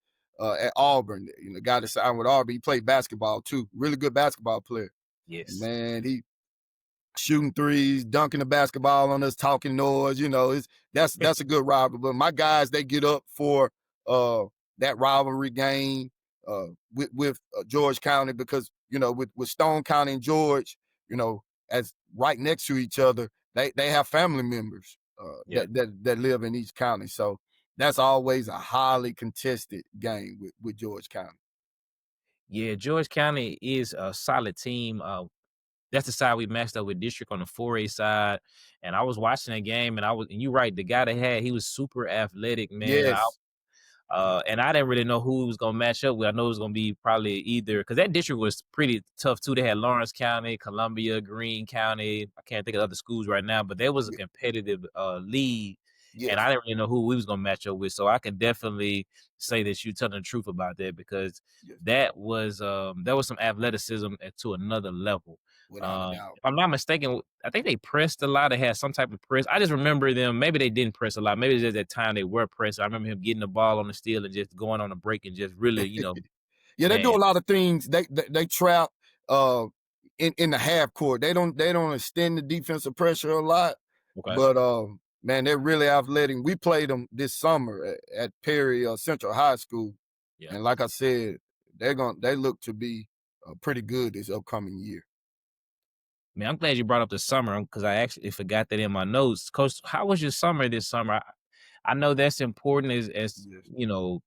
at Auburn, the guy that signed with Auburn, he played basketball too. Really good basketball player. And Yes. man, he shooting threes, dunking the basketball on us, talking noise. That's a good rivalry. But my guys, they get up for uh, that rivalry game with George County because with Stone County and George, as right next to each other, they have family members Yeah. that live in each county. So that's always a highly contested game with George County. Yeah, George County is a solid team. That's the side we matched up with District on the 4A side, and I was watching that game, and you're right, the guy they had, he was super athletic, man. Yes. And I didn't really know who he was gonna match up with. I know it was gonna be probably either because that district was pretty tough too. They had Lawrence County, Columbia, Greene County. I can't think of other schools right now, but there was a Ye- competitive league, and I Yes. didn't really know who we was gonna match up with. So I can definitely say that you telling the truth about that because Yes. that was some athleticism to another level. Without a doubt. If I'm not mistaken, I think they pressed a lot. They had some type of press. I just remember them. Maybe they didn't press a lot. Maybe it's just that time they were pressed. I remember him getting the ball on the steal and just going on a break and just really, Yeah, they do man. a lot of things. They trap uh in the half court. They don't extend the defensive pressure a lot, Okay. but man, they're really athletic. We played them this summer at Perry Central High School, Yeah. and like I said, they look to be pretty good this upcoming year. Man, I'm glad you brought up the summer because I actually forgot that in my notes. Coach, how was your summer this summer? I know that's important as Yes.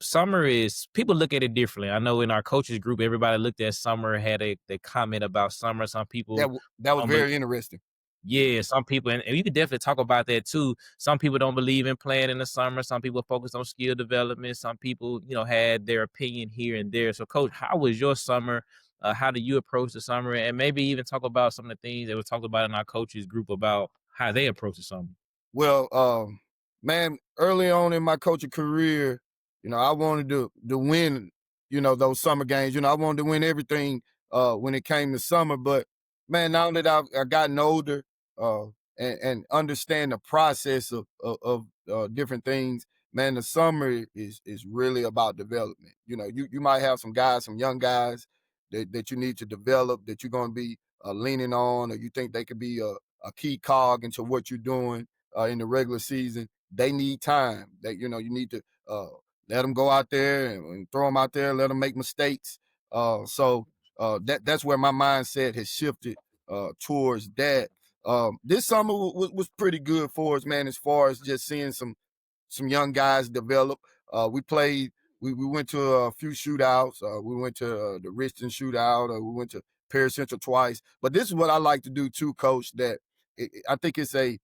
summer is people look at it differently. I know in our coaches group, everybody looked at summer, had a comment about summer. Some people That was don't believe. very interesting. Yeah, some people, and you could definitely talk about that too. Some people don't believe in playing in the summer. Some people focus on skill development. Some people, had their opinion here and there. So, Coach, how was your summer? How do you approach the summer? And maybe even talk about some of the things that were talked about in our coaches group about how they approach the summer. Well, man, early on in my coaching career, I wanted to win, those summer games. I wanted to win everything when it came to summer. But man, now that I've gotten older uh, and understand the process of different things, man, the summer is really about development. You might have some guys, some young guys that you need to develop that you're going to be leaning on, or you think they could be a key cog into what you're doing in the regular season. They need time. You need to let them go out there and throw them out there, let them make mistakes. So that's where my mindset has shifted towards that. This summer was pretty good for us, man, as far as just seeing some young guys develop. We played. We went to a few shootouts. We went to the Richton shootout. We went to Perry Central twice. But this is what I like to do too, Coach. That I think it's a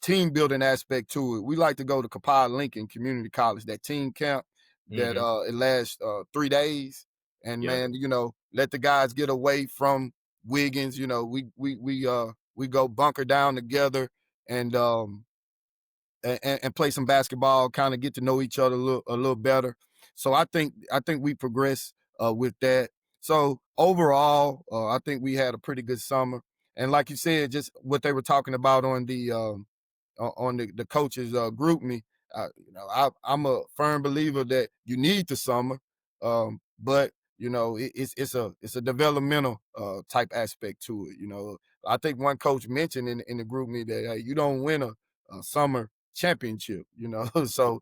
team building aspect to it. We like to go to Kapaa Lincoln Community College, that team camp that Hmm. it lasts 3 days. And Yeah. man, let the guys get away from Wiggins. We go bunker down together and and play some basketball, kind of get to know each other a little better. So I think we progress with that. So overall, I think we had a pretty good summer. And like you said, just what they were talking about on the coaches group me. I'm a firm believer that you need the summer, but it's a developmental type aspect to it. I think one coach mentioned in the group me that hey, you don't win a summer championship. So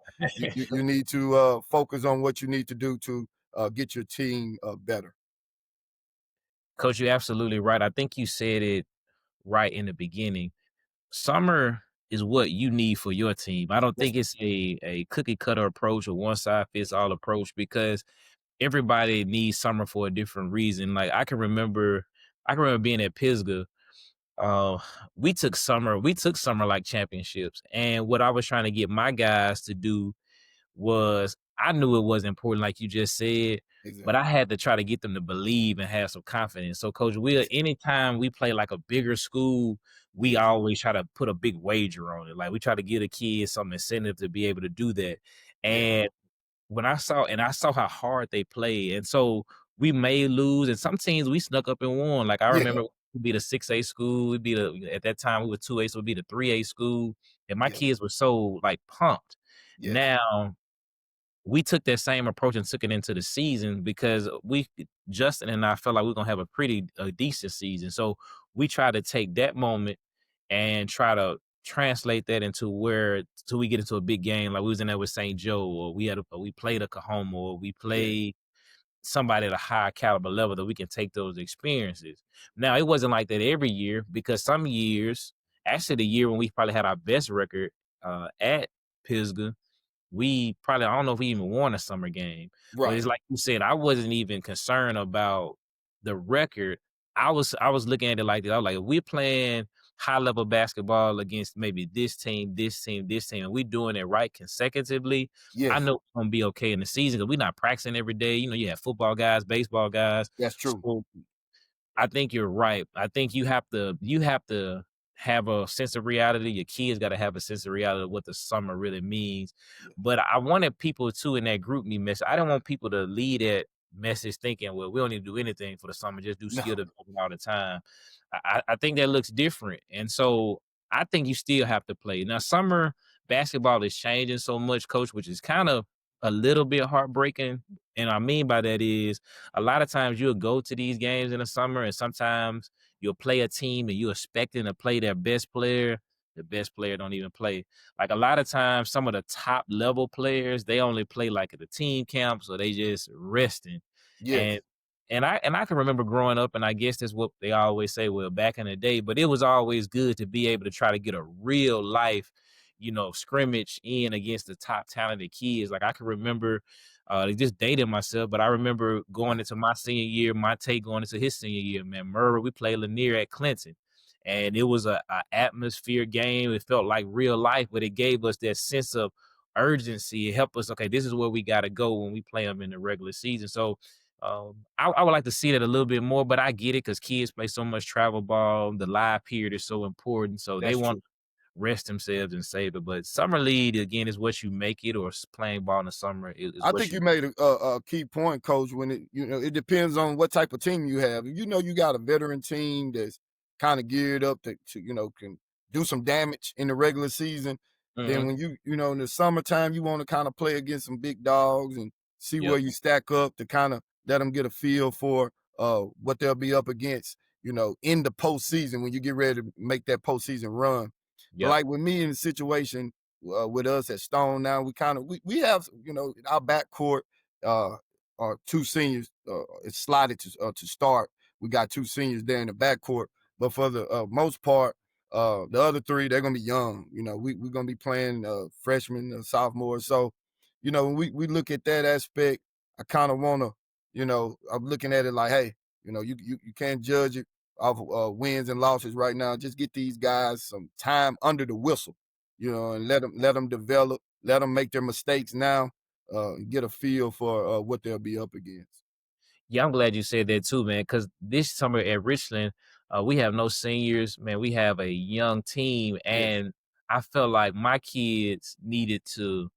you need to focus on what you need to do to get your team better. Coach, you're absolutely right. I think you said it right in the beginning. Summer is what you need for your team. I don't That's think it's a cookie cutter approach or one size fits all approach because everybody needs summer for a different reason. Like I can remember being at Pisgah. Uh, we took summer like championships. And what I was trying to get my guys to do was I knew it was important, like you just said, but exactly. I had to try to get them to believe and have some confidence. So, Coach Will, Yes, anytime we play like a bigger school, we yes, always try to put a big wager on it. Like we try to give the kids some incentive to be able to do that. yes, And I saw how hard they played, and so we may lose, and some teams we snuck up and won. Like I yeah, remember we beat a 6A school, we beat a at that time we were 2A, so we beat a 3A school, and my yeah, kids were so like pumped. yes, Now we took that same approach and took it into the season because Justin and I felt like we are gonna have a decent season. So we try to take that moment and try to translate that into where till we get into a big game. Like we was in there with St. Joe, or we played a Kahoma, or we yes, played somebody at a high caliber level that we can take those experiences. Now it wasn't like that every year because some years, actually the year when we probably had our best record at Pisgah, we probably I don't know if we even won a summer game, but right, it's like you said, I wasn't even concerned about the record. I was looking at it like this. I was like, if we're playing high level basketball against maybe this team, this team, this team, and we're doing it right consecutively, I yes, know it's gonna be okay in the season because we're not practicing every day. You know, you have football guys, baseball guys. that's true. So I think you're right. I think you have to have a sense of reality. Your kids got to have a sense of reality of what the summer really means. Yeah. But I wanted people too in that group me message. I don't want people to lead that message thinking, well, we don't need to do anything for the summer, just do skill No, development all the time. I think that looks different. And so I think you still have to play. Now, summer basketball is changing so much, coach, which is kind of a little bit heartbreaking. And I mean by that is a lot of times you'll go to these games in the summer and sometimes you'll play a team and you're expecting to play their best player. The best player don't even play. Like a lot of times, some of the top level players, they only play like at the team camps or they just resting. And yes, and I can remember growing up, and I guess that's what they always say, well, back in the day, but it was always good to be able to try to get a real life, scrimmage in against the top talented kids. Like I can remember just dating myself, but I remember going into my senior year, my take going into his senior year, man. Murray, we played Lanier at Clinton. And it was a atmosphere game. It felt like real life, but it gave us that sense of urgency. It helped us, okay, this is where we got to go when we play them in the regular season. So I would like to see that a little bit more, but I get it because kids play so much travel ball. The live period is so important. So they that's want true. to rest themselves and save it. But summer league, again, is what you make it, or playing ball in the summer is I what think you. you made a key point, Coach. When it depends on what type of team you have. If you know you got a veteran team that's kind of geared up to can do some damage in the regular season. Then Mhm. when in the summertime you want to kind of play against some big dogs and see where Yep. you stack up to kind of let them get a feel for what they'll be up against. In the postseason when you get ready to make that postseason run. But Yep. like with me in the situation with us at Stone now. We have our backcourt are two seniors. It's slotted to start. We got two seniors there in the backcourt, but for the most part, the other three they're gonna be young. We're gonna be playing freshmen, sophomores. So, when we look at that aspect, I kind of wanna, I'm looking at it like, hey, you can't judge it off wins and losses right now. Just get these guys some time under the whistle and let them develop, let them make their mistakes now, get a feel for what they'll be up against. Yeah, I'm glad you said that too, man. Because this summer at Richland, we have no seniors, man. We have a young team, Yes, and I felt like my kids needed to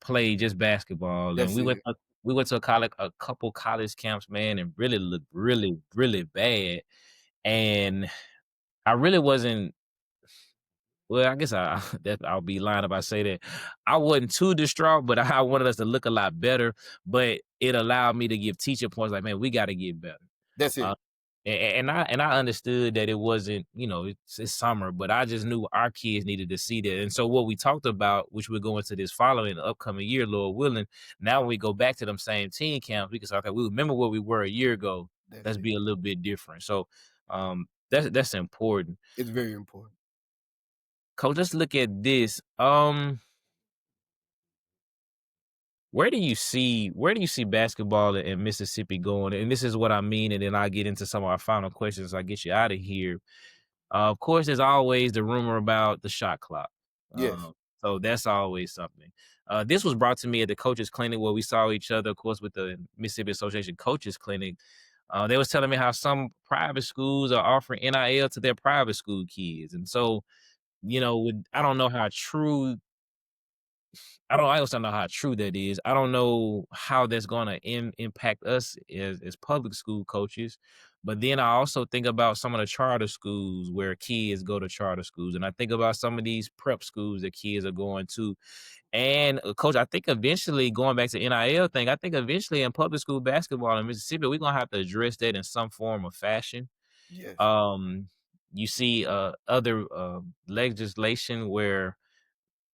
play just basketball, and that's it. we went to a couple college camps, man, and really looked really really bad, and I really wasn't. Well, I guess I'll be lying if I say that. I wasn't too distraught, but I wanted us to look a lot better. But it allowed me to give teacher points like, man, we got to get better. That's Uh, it. and I understood that it wasn't, it's summer, but I just knew our kids needed to see that. And so what we talked about, which we're going to this following upcoming year, Lord willing, now when we go back to them same team camps, we can say, okay, we remember where we were a year ago. That's Let's it. be a little bit different. So that's important. It's very important. Coach, let's look at this. Where do you see basketball in Mississippi going? And this is what I mean, and then I'll get into some of our final questions. I get you out of here. Of course, there's always the rumor about the shot clock. Yes, So that's always something. This was brought to me at the coaches clinic where we saw each other, of course, with the Mississippi Association Coaches Clinic. They was telling me how some private schools are offering NIL to their private school kids, and so I don't know how true. I also don't know how true that is. I don't know how that's gonna impact us as public school coaches. But then I also think about some of the charter schools where kids go to charter schools, and I think about some of these prep schools that kids are going to. And coach, I think eventually going back to NIL thing, I think eventually in public school basketball in Mississippi, we're gonna have to address that in some form or fashion. yes, Um, you see other legislation where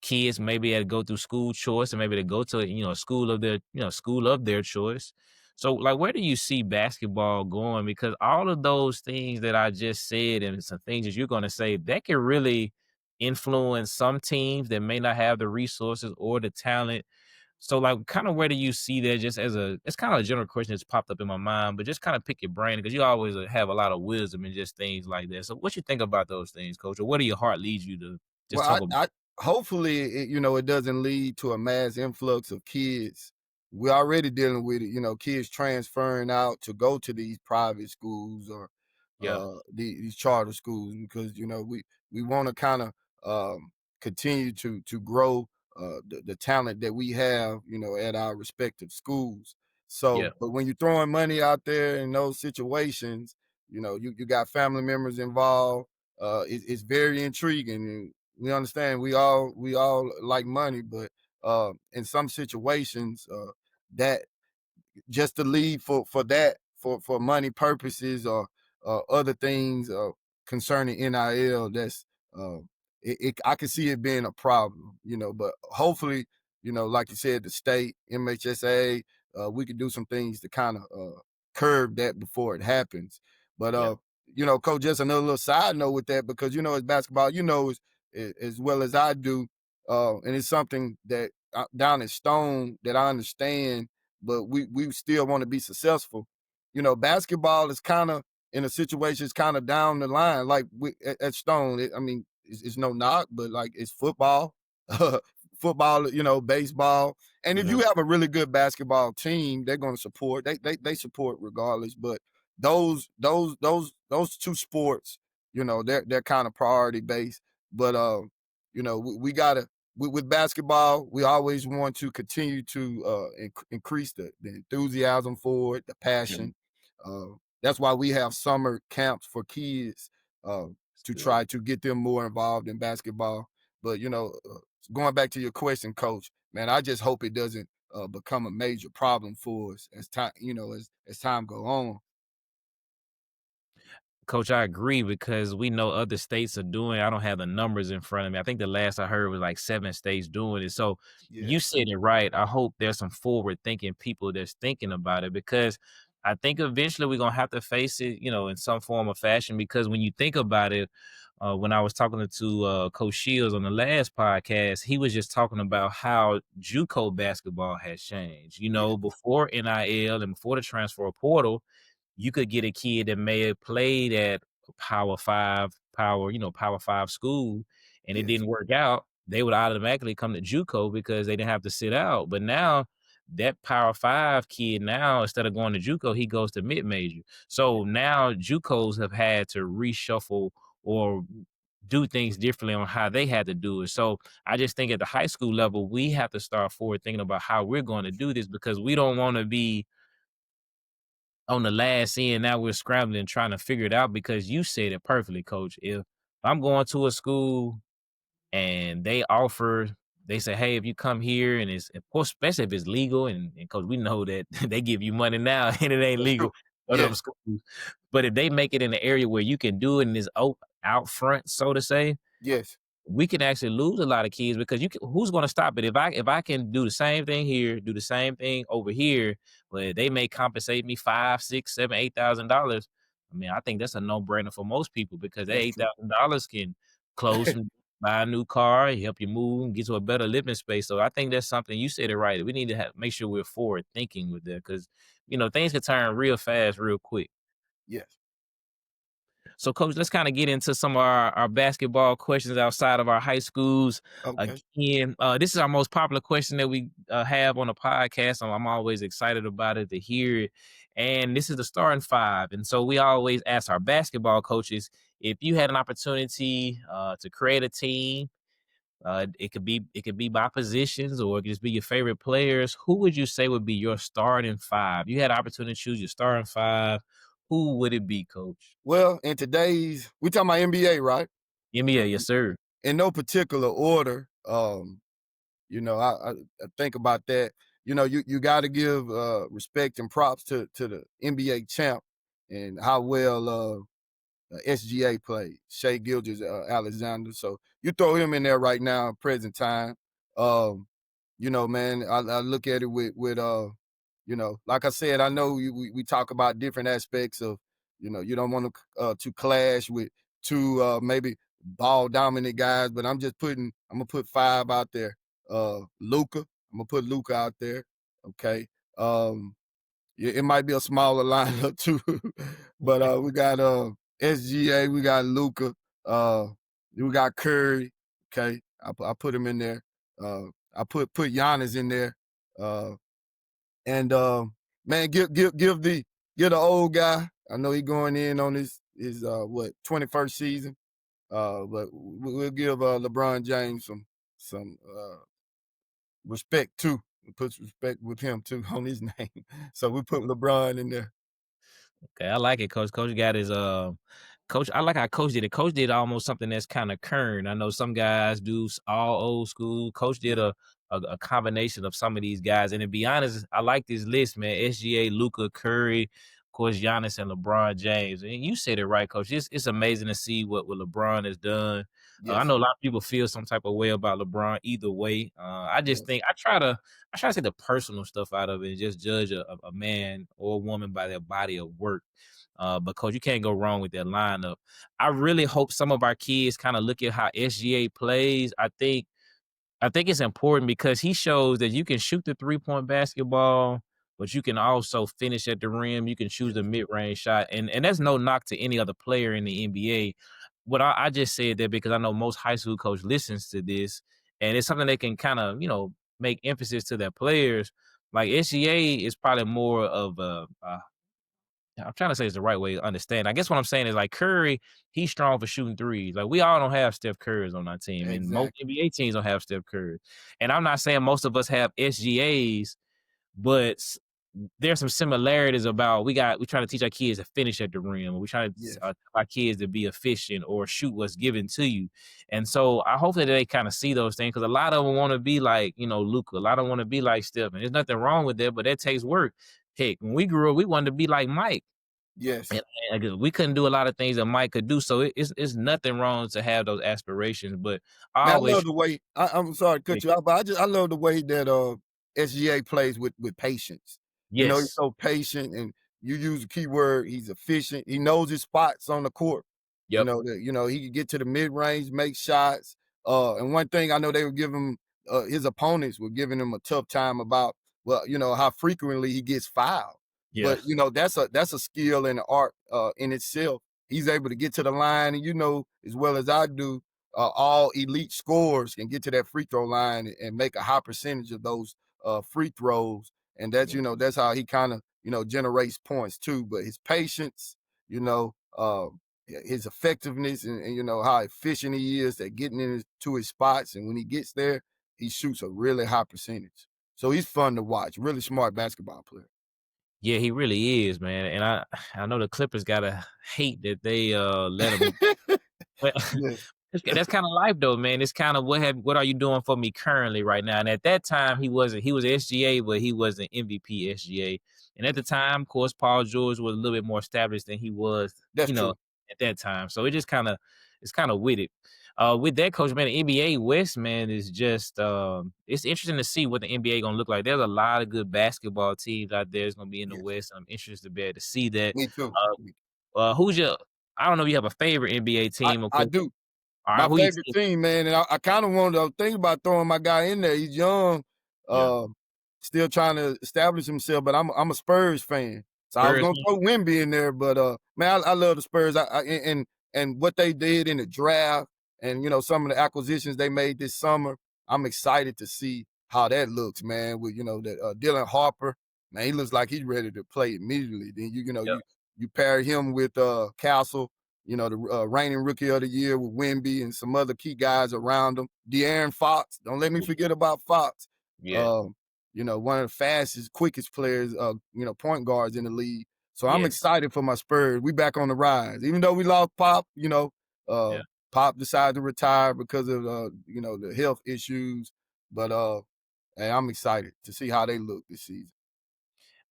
kids maybe had to go through school choice and maybe they go to a school of their school of their choice. So like where do you see basketball going? Because all of those things that I just said and some things that you're going to say that can really influence some teams that may not have the resources or the talent. So like kind of where do you see that, just as a it's kind of a general question that's popped up in my mind, but just kind of pick your brain because you always have a lot of wisdom and just things like that. So what you think about those things, coach, or what do your heart leads you to just well, talk about? I hopefully it doesn't lead to a mass influx of kids. We're already dealing with it, kids transferring out to go to these private schools or Yeah. these charter schools because we want to kind of continue to grow the talent that we have, at our respective schools. Yeah. So, but when you're throwing money out there in those situations, you got family members involved. It's very intriguing. And we understand we all like money, but in some situations, that just to leave for that for money purposes or other things concerning NIL. That's uh, I can see it being a problem, But hopefully, like you said, the state MHSA, we could do some things to kind of curb that before it happens. But Yeah. coach, just another little side note with that because as basketball, as well as I do, and it's something that down in Stone that I understand but we still want to be successful. Basketball is kind of in a situation, it's kind of down the line. Like at Stone, I mean, it's no knock, but like it's football, football, baseball. And if Yeah. you have a really good basketball team, they're going to support. They support regardless. But those two sports, they're kind of priority based. But we gotta with basketball, we always want to continue to increase the enthusiasm for it, the Yeah. passion. That's why we have summer camps for kids uh, That's to good. try to get them more involved in basketball. But going back to your question, Coach, man, I just hope it doesn't become a major problem for us as time, as time go on. Coach, I agree because we know other states are doing I don't have the numbers in front of me. I think the last I heard was like 7 states doing it. So you Yes, said it right. I hope there's some forward thinking people that's thinking about it because I think eventually we're gonna have to face it, in some form or fashion. Because when you think about it, when I was talking to Coach Shields on the last podcast, he was just talking about how JUCO basketball has changed. yes, Before NIL and before the transfer portal, you could get a kid that may have played at a Power Five school, and it yes, didn't work out. They would automatically come to JUCO because they didn't have to sit out. But now that Power Five kid now, instead of going to JUCO, he goes to mid major. So now JUCOs have had to reshuffle or do things differently on how they had to do it. So I just think at the high school level, we have to start forward thinking about how we're going to do this because we don't want to be on the last end. Now we're scrambling trying to figure it out because you said it perfectly, coach. If I'm going to a school and they say, hey, if you come here and it's, of course, especially if it's legal, and coach, we know that they give you money now and it ain't that's true. legal. Go to them Yes, schools. But if they make it in an area where you can do it and it's out front, so to say, yes, we can actually lose a lot of kids because who's going to stop it if I can do the same thing here, do the same thing over here, but they may compensate me 5, 6, 7, $8,000. I mean, I think that's a no brainer for most people because that that's eight true. thousand dollars can close some buy a new car, help you move, and get to a better living space. So I think that's something you said it right. We need to make sure we're forward thinking with that because things can turn real fast, real quick. Yes. So, Coach, let's kind of get into some of our basketball questions outside of our high schools. Okay. Again, this is our most popular question that we have on the podcast. So I'm always excited about it to hear it. And this is the starting five. And so we always ask our basketball coaches if you had an opportunity to create a team. It could be by positions, or it could just be your favorite players. Who would you say would be your starting five? You had an opportunity to choose your starting five. Who would it be, Coach? Well, in today's we talking about NBA, right? NBA, yes, sir. In no particular order. I think about that. You got to give respect and props to the NBA champ and how well SGA played, Shea Gilgeous Alexander. So you throw him in there right now, present time. Um, man, I look at it with like I said, I know we talk about different aspects of, you don't want to clash with two maybe ball dominant guys, but I'm gonna put five out there. Luca, I'm gonna put Luca out there. Okay. Yeah, it might be a smaller lineup too, but we got SGA, we got Luca, we got Curry. Okay, I put him in there. I put Giannis in there, and man, give the old guy. I know he going in on his 21st season, but we'll give LeBron James some respect too. We put respect with him too on his name. So we put LeBron in there. Okay, I like it, Coach. Coach got his Coach. I like how Coach did it. Coach did almost something that's kind of current. I know some guys do all old school. Coach did Yeah. a combination of some of these guys. And to be honest, I like this list, man. SGA, Luca, Curry, of course, Giannis and LeBron James. And you said it right, Coach. It's amazing to see what LeBron has done. I Yes. know a lot of people feel some type of way about LeBron either way. I just Yes. think I try to take the personal stuff out of it and just judge a man or a woman by their body of work. Because you can't go wrong with that lineup. I really hope some of our kids kind of look at how SGA plays. I think it's important because he shows that you can shoot the 3-point basketball, but you can also finish at the rim. You can choose the Yes. mid-range shot, and that's no knock to any other player in the NBA. What I just said that because I know most high school coach listens to this, and it's something they can kind of make emphasis to their players. Like SGA is probably more of a I'm trying to say it's the right way to understand. I guess what I'm saying is like Curry, he's strong for shooting threes. Like we all don't have Steph Currys on our team, and most Exactly. NBA teams don't have Steph Curry. And I'm not saying most of us have SGAs, but there's some similarities about we trying to teach our kids to finish at the rim. We try to Yes. tell our kids to be efficient or shoot what's given to you. And so I hope that they kind of see those things because a lot of them want to be like Luca. A lot of them want to be like Steph, and there's nothing wrong with that, but that takes work. Heck, when we grew up, we wanted to be like Mike. Yes. And we couldn't do a lot of things that Mike could do, so it's nothing wrong to have those aspirations, but I Man, I always love the way I'm sorry to cut you off, but I love the way that SGA plays with patience. He's yes. so patient, and you use a key word. He's efficient. He knows his spots on the court. Yep. He can get to the mid range, make shots. And one thing I know they were giving his opponents were giving him a tough time about, well, how frequently he gets fouled. Yeah. But that's a skill and an art in itself. He's able to get to the line, and as well as I do, all elite scorers can get to that free throw line and make a high percentage of those free throws. And Yeah. that's how he kind of, generates points too. But his patience, you know, uh, his effectiveness and how efficient he is at getting into his spots. And when he gets there, he shoots a really high percentage. So he's fun to watch. Really smart basketball player. Yeah, he really is, man, and I know the Clippers gotta hate that they, let him but Yeah. that's kinda life though, man. It's kinda what are you doing for me currently right now? And at that time, he was SGA, but he wasn't MVP SGA. And at the time, of course, Paul George was a little bit more established than he was, That's you know, true. at that time. So it just it's kinda with it. With that coach, man, the NBA West, man, is just it's interesting to see what the NBA gonna look like. There's a lot of good basketball teams out there. It's gonna be in the Yes. West. I'm interested to be able to see that. Me too. Who's your I don't know if you have a favorite NBA I, team, of I course. do. All right, My who you favorite take? team, man, and I kinda wanted to think about throwing my guy in there. He's young, Yeah, uh, still trying to establish himself, but I'm a Spurs fan. So I was Spurs gonna fan? throw Wemby in there, but, man, I love the Spurs. And what they did in the draft and, some of the acquisitions they made this summer, I'm excited to see how that looks, man, with, that, Dylan Harper. Man, he looks like he's ready to play immediately. Then Yeah, you pair him with, Castle, the reigning rookie of the year with Wemby and some other key guys around him. De'Aaron Fox, don't let me yeah, forget about Fox. yeah, Um, one of the fastest, quickest players, point guards in the league. So I'm yes, excited for my Spurs. We back on the rise. Even though we lost Pop, uh, yeah. Pop decided to retire because of the health issues. But hey, I'm excited to see how they look this season.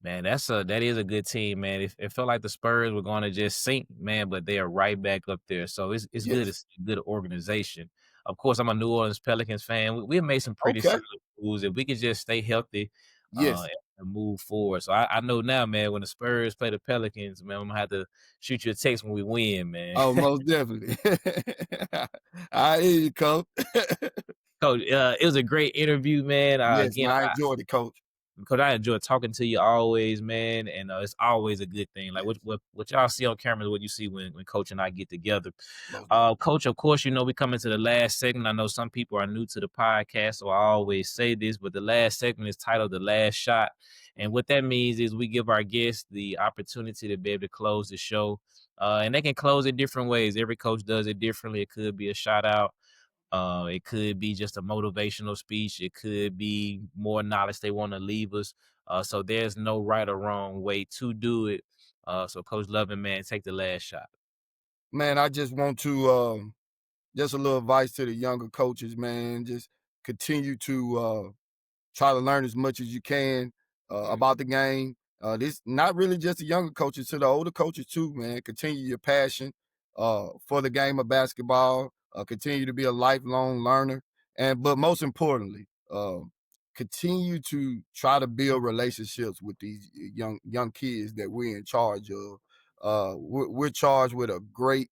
Man, that is a good team, man. It felt like the Spurs were gonna just sink, man, but they are right back up there. So it's good. Yes. It's a good organization. Of course, I'm a New Orleans Pelicans fan. We have made some pretty Okay. solid moves. If we could just stay healthy, Yes. and move forward. So I know now, man, when the Spurs play the Pelicans, man, I'm gonna have to shoot you a text when we win, man. Oh, most definitely. I hear you, coach. Coach, it was a great interview, man. Yes, Again, man, I enjoyed it, coach. because I enjoy talking to you always, man, and it's always a good thing. Like Yes, what y'all see on camera is what you see when Coach and I get together. most definitely. Coach, of course, we coming to the last segment. I know some people are new to the podcast, so I always say this, but the last segment is titled "The Last Shot," and what that means is we give our guests the opportunity to be able to close the show, and they can close it different ways. Every coach does it differently. It could be a shout out. It could be just a motivational speech. It could be more knowledge they want to leave us. So there's no right or wrong way to do it. So Coach Loving, man, take the last shot. Man, I just want to just a little advice to the younger coaches, man. Just continue to try to learn as much as you can Mm, about the game. This not really just the younger coaches, to the older coaches too, man. Continue your passion for the game of basketball. Continue to be a lifelong learner, and but most importantly, continue to try to build relationships with these young kids that we're in charge of. We're charged with a great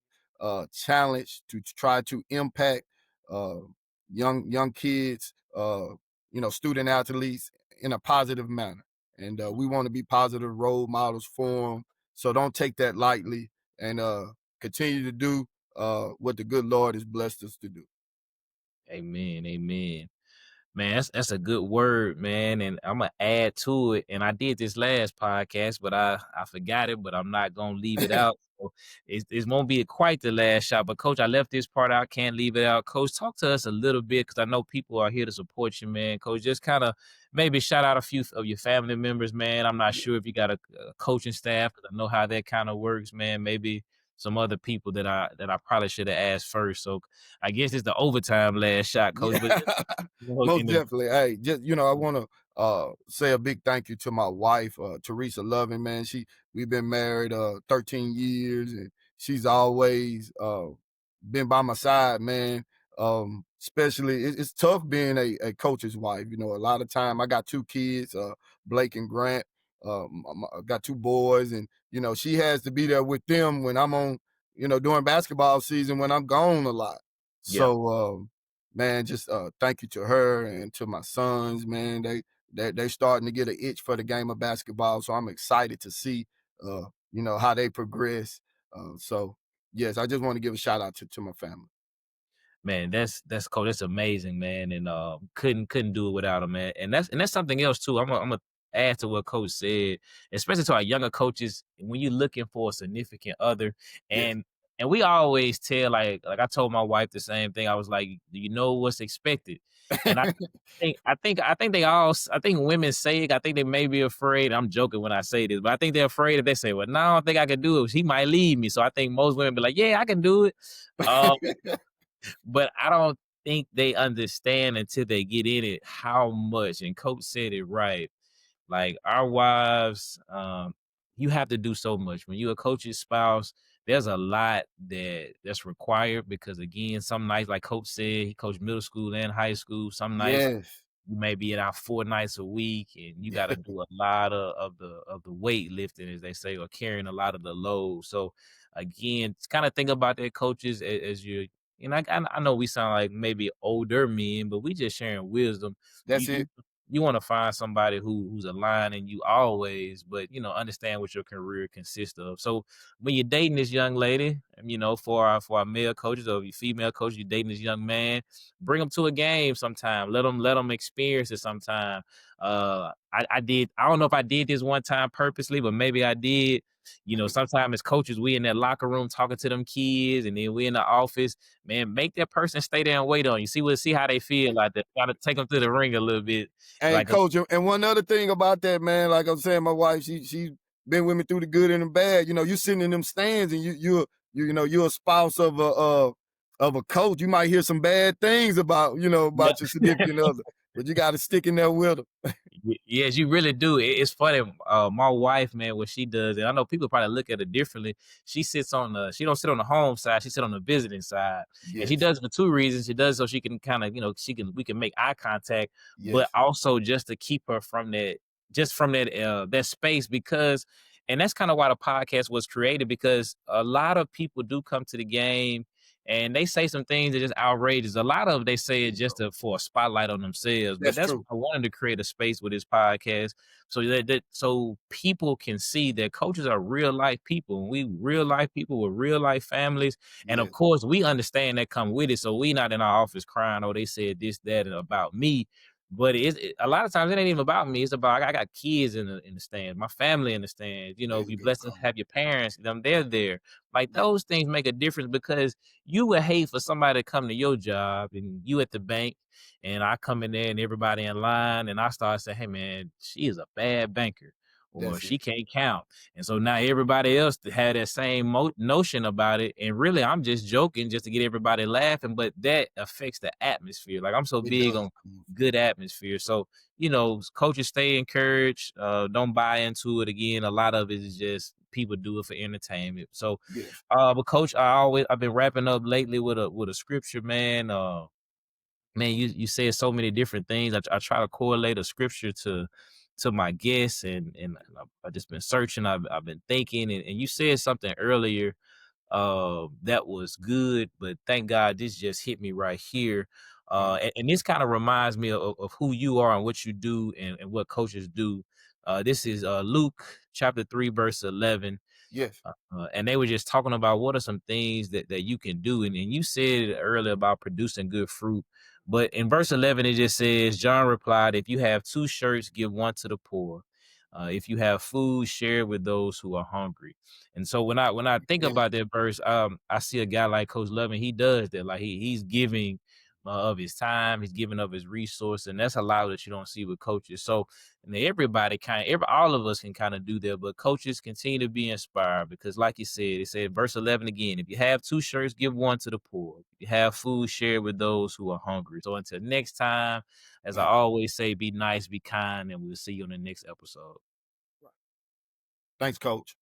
challenge to try to impact uh, young kids. Student athletes in a positive manner. And we want to be positive role models for them. So don't take that lightly and continue to do what the good Lord has blessed us to do. amen. Amen. Man, that's a good word, man, and Imma add to it, and I did this last podcast, but I forgot it, but I'm not gonna leave it out, so it won't be quite the last shot, but coach, I left this part out, can't leave it out. Coach, talk to us a little bit because I know people are here to support you, man. Coach, just kinda maybe shout out a few of your family members, man. I'm not sure if you got a coaching staff because I know how that kinda works, man. Maybe some other people that I probably should have asked first, so I guess it's the overtime last shot, coach, but Yeah, most in the definitely. Hey, just I want to say a big thank you to my wife, Teresa Loving. Man, we've been married 13 years, and she's always been by my side, man. Especially it's tough being a coach's wife. A lot of time I got two kids, Blake and Grant. I got two boys, and she has to be there with them when I'm on, during basketball season when I'm gone a lot. yeah. So, man, just thank you to her and to my sons, man. They starting to get an itch for the game of basketball, so I'm excited to see how they progress. So yes, I just want to give a shout out to my family. Man, that's cool. That's amazing, man, and couldn't do it without him, man. And that's something else too. I'm gonna add to what Coach said, especially to our younger coaches. When you're looking for a significant other, Yes. and we always tell like I told my wife the same thing. I was like, do you know what's expected? And I think they all I think women say it. I think they may be afraid. I'm joking when I say this, but I think they're afraid if they say, well, no, I don't think I can do it. He might leave me. So I think most women be like, yeah, I can do it. Um, but I don't think they understand until they get in it how much, and coach said it right. Like our wives, you have to do so much. When you're a coach's spouse, there's a lot that's required because again, some nights, like coach said, he coached middle school and high school. Some nights Yes. you may be in out 4 nights a week and you gotta do a lot of the weight lifting, as they say, or carrying a lot of the load. So again, kind of think about that coaches as you're and I know we sound like maybe older men, but we just sharing wisdom. You That's you it. you want to find somebody who's aligning you always, but understand what your career consists of. So when you're dating this young lady, for our male coaches or your female coach, you're dating this young man, bring them to a game sometime. Let them experience it sometime. I don't know if I did this one time purposely, but maybe I did. Sometimes as coaches, we in that locker room talking to them kids, and then we in the office. Man, make that person stay there and wait on you. See how they feel. Like that. Gotta take them to the ring a little bit. Hey, Like, coach, and one other thing about that, man, like I'm saying, my wife, she been with me through the good and the bad. You know, you sitting in them stands, and you're a spouse of a coach. You might hear some bad things about yeah. about your significant other, but you got to stick in there with them. Yes, you really do. It's funny. My wife, man, what she does, and I know people probably look at it differently. She don't sit on the home side. She sit on the visiting side, and she Yes, does it for two reasons. She does so she can kind of, we can make eye contact, but yes, also just to keep her from that space and that's kind of why the podcast was created because a lot of people do come to the game and they say some things that are just outrageous. A lot of they say there it you just go. for a spotlight on themselves. But That's that's true. why I wanted to create a space with this podcast so people can see that coaches are real life people. And we real life people with real life families. And of Yes, course, we understand that come with it. So we not in our office crying, oh, they said this, that, and about me. But a lot of times it ain't even about me. It's about I got kids in the stands, my family in the stands. there If you you go. blessed to Come on. have your parents, they're there. Like Yeah, those things make a difference because you would hate for somebody to come to your job and you at the bank and I come in there and everybody in line and I start saying, hey man, she is a bad banker or that's it. she can't count. And so now everybody else had that same notion about it. And really, I'm just joking just to get everybody laughing, but that affects the atmosphere. Like I'm so It big does. on Come on. good atmosphere. So, coaches stay encouraged. Don't buy into it. Again, a lot of it is just people do it for entertainment. So, Yes, but coach, I've been wrapping up lately with a scripture, man. Man, you said so many different things. I try to correlate a scripture to my guests, and I've just been searching. I've been thinking, and you said something earlier that was good, but thank God this just hit me right here. come on. And this kind of reminds me of who you are and what you do and what coaches do. This is Luke chapter 3, verse 11. Yes, And they were just talking about what are some things that you can do. And you said earlier about producing good fruit. But in verse 11, it just says, John replied, if you have two shirts, give one to the poor. If you have food, share with those who are hungry. And so when I think yes, about that verse, I see a guy like Coach Loving. He does that. Like he's giving of his time, he's giving of his resource, and that's a lot that you don't see with coaches. So and all of us can kind of do that, but coaches continue to be inspired because, like you said, it said, verse 11 again, if you have two shirts, give one to the poor. If you have food, share with those who are hungry. So until next time, as I man. always say, be nice, be kind, and we'll see you on the next episode. Thanks, coach.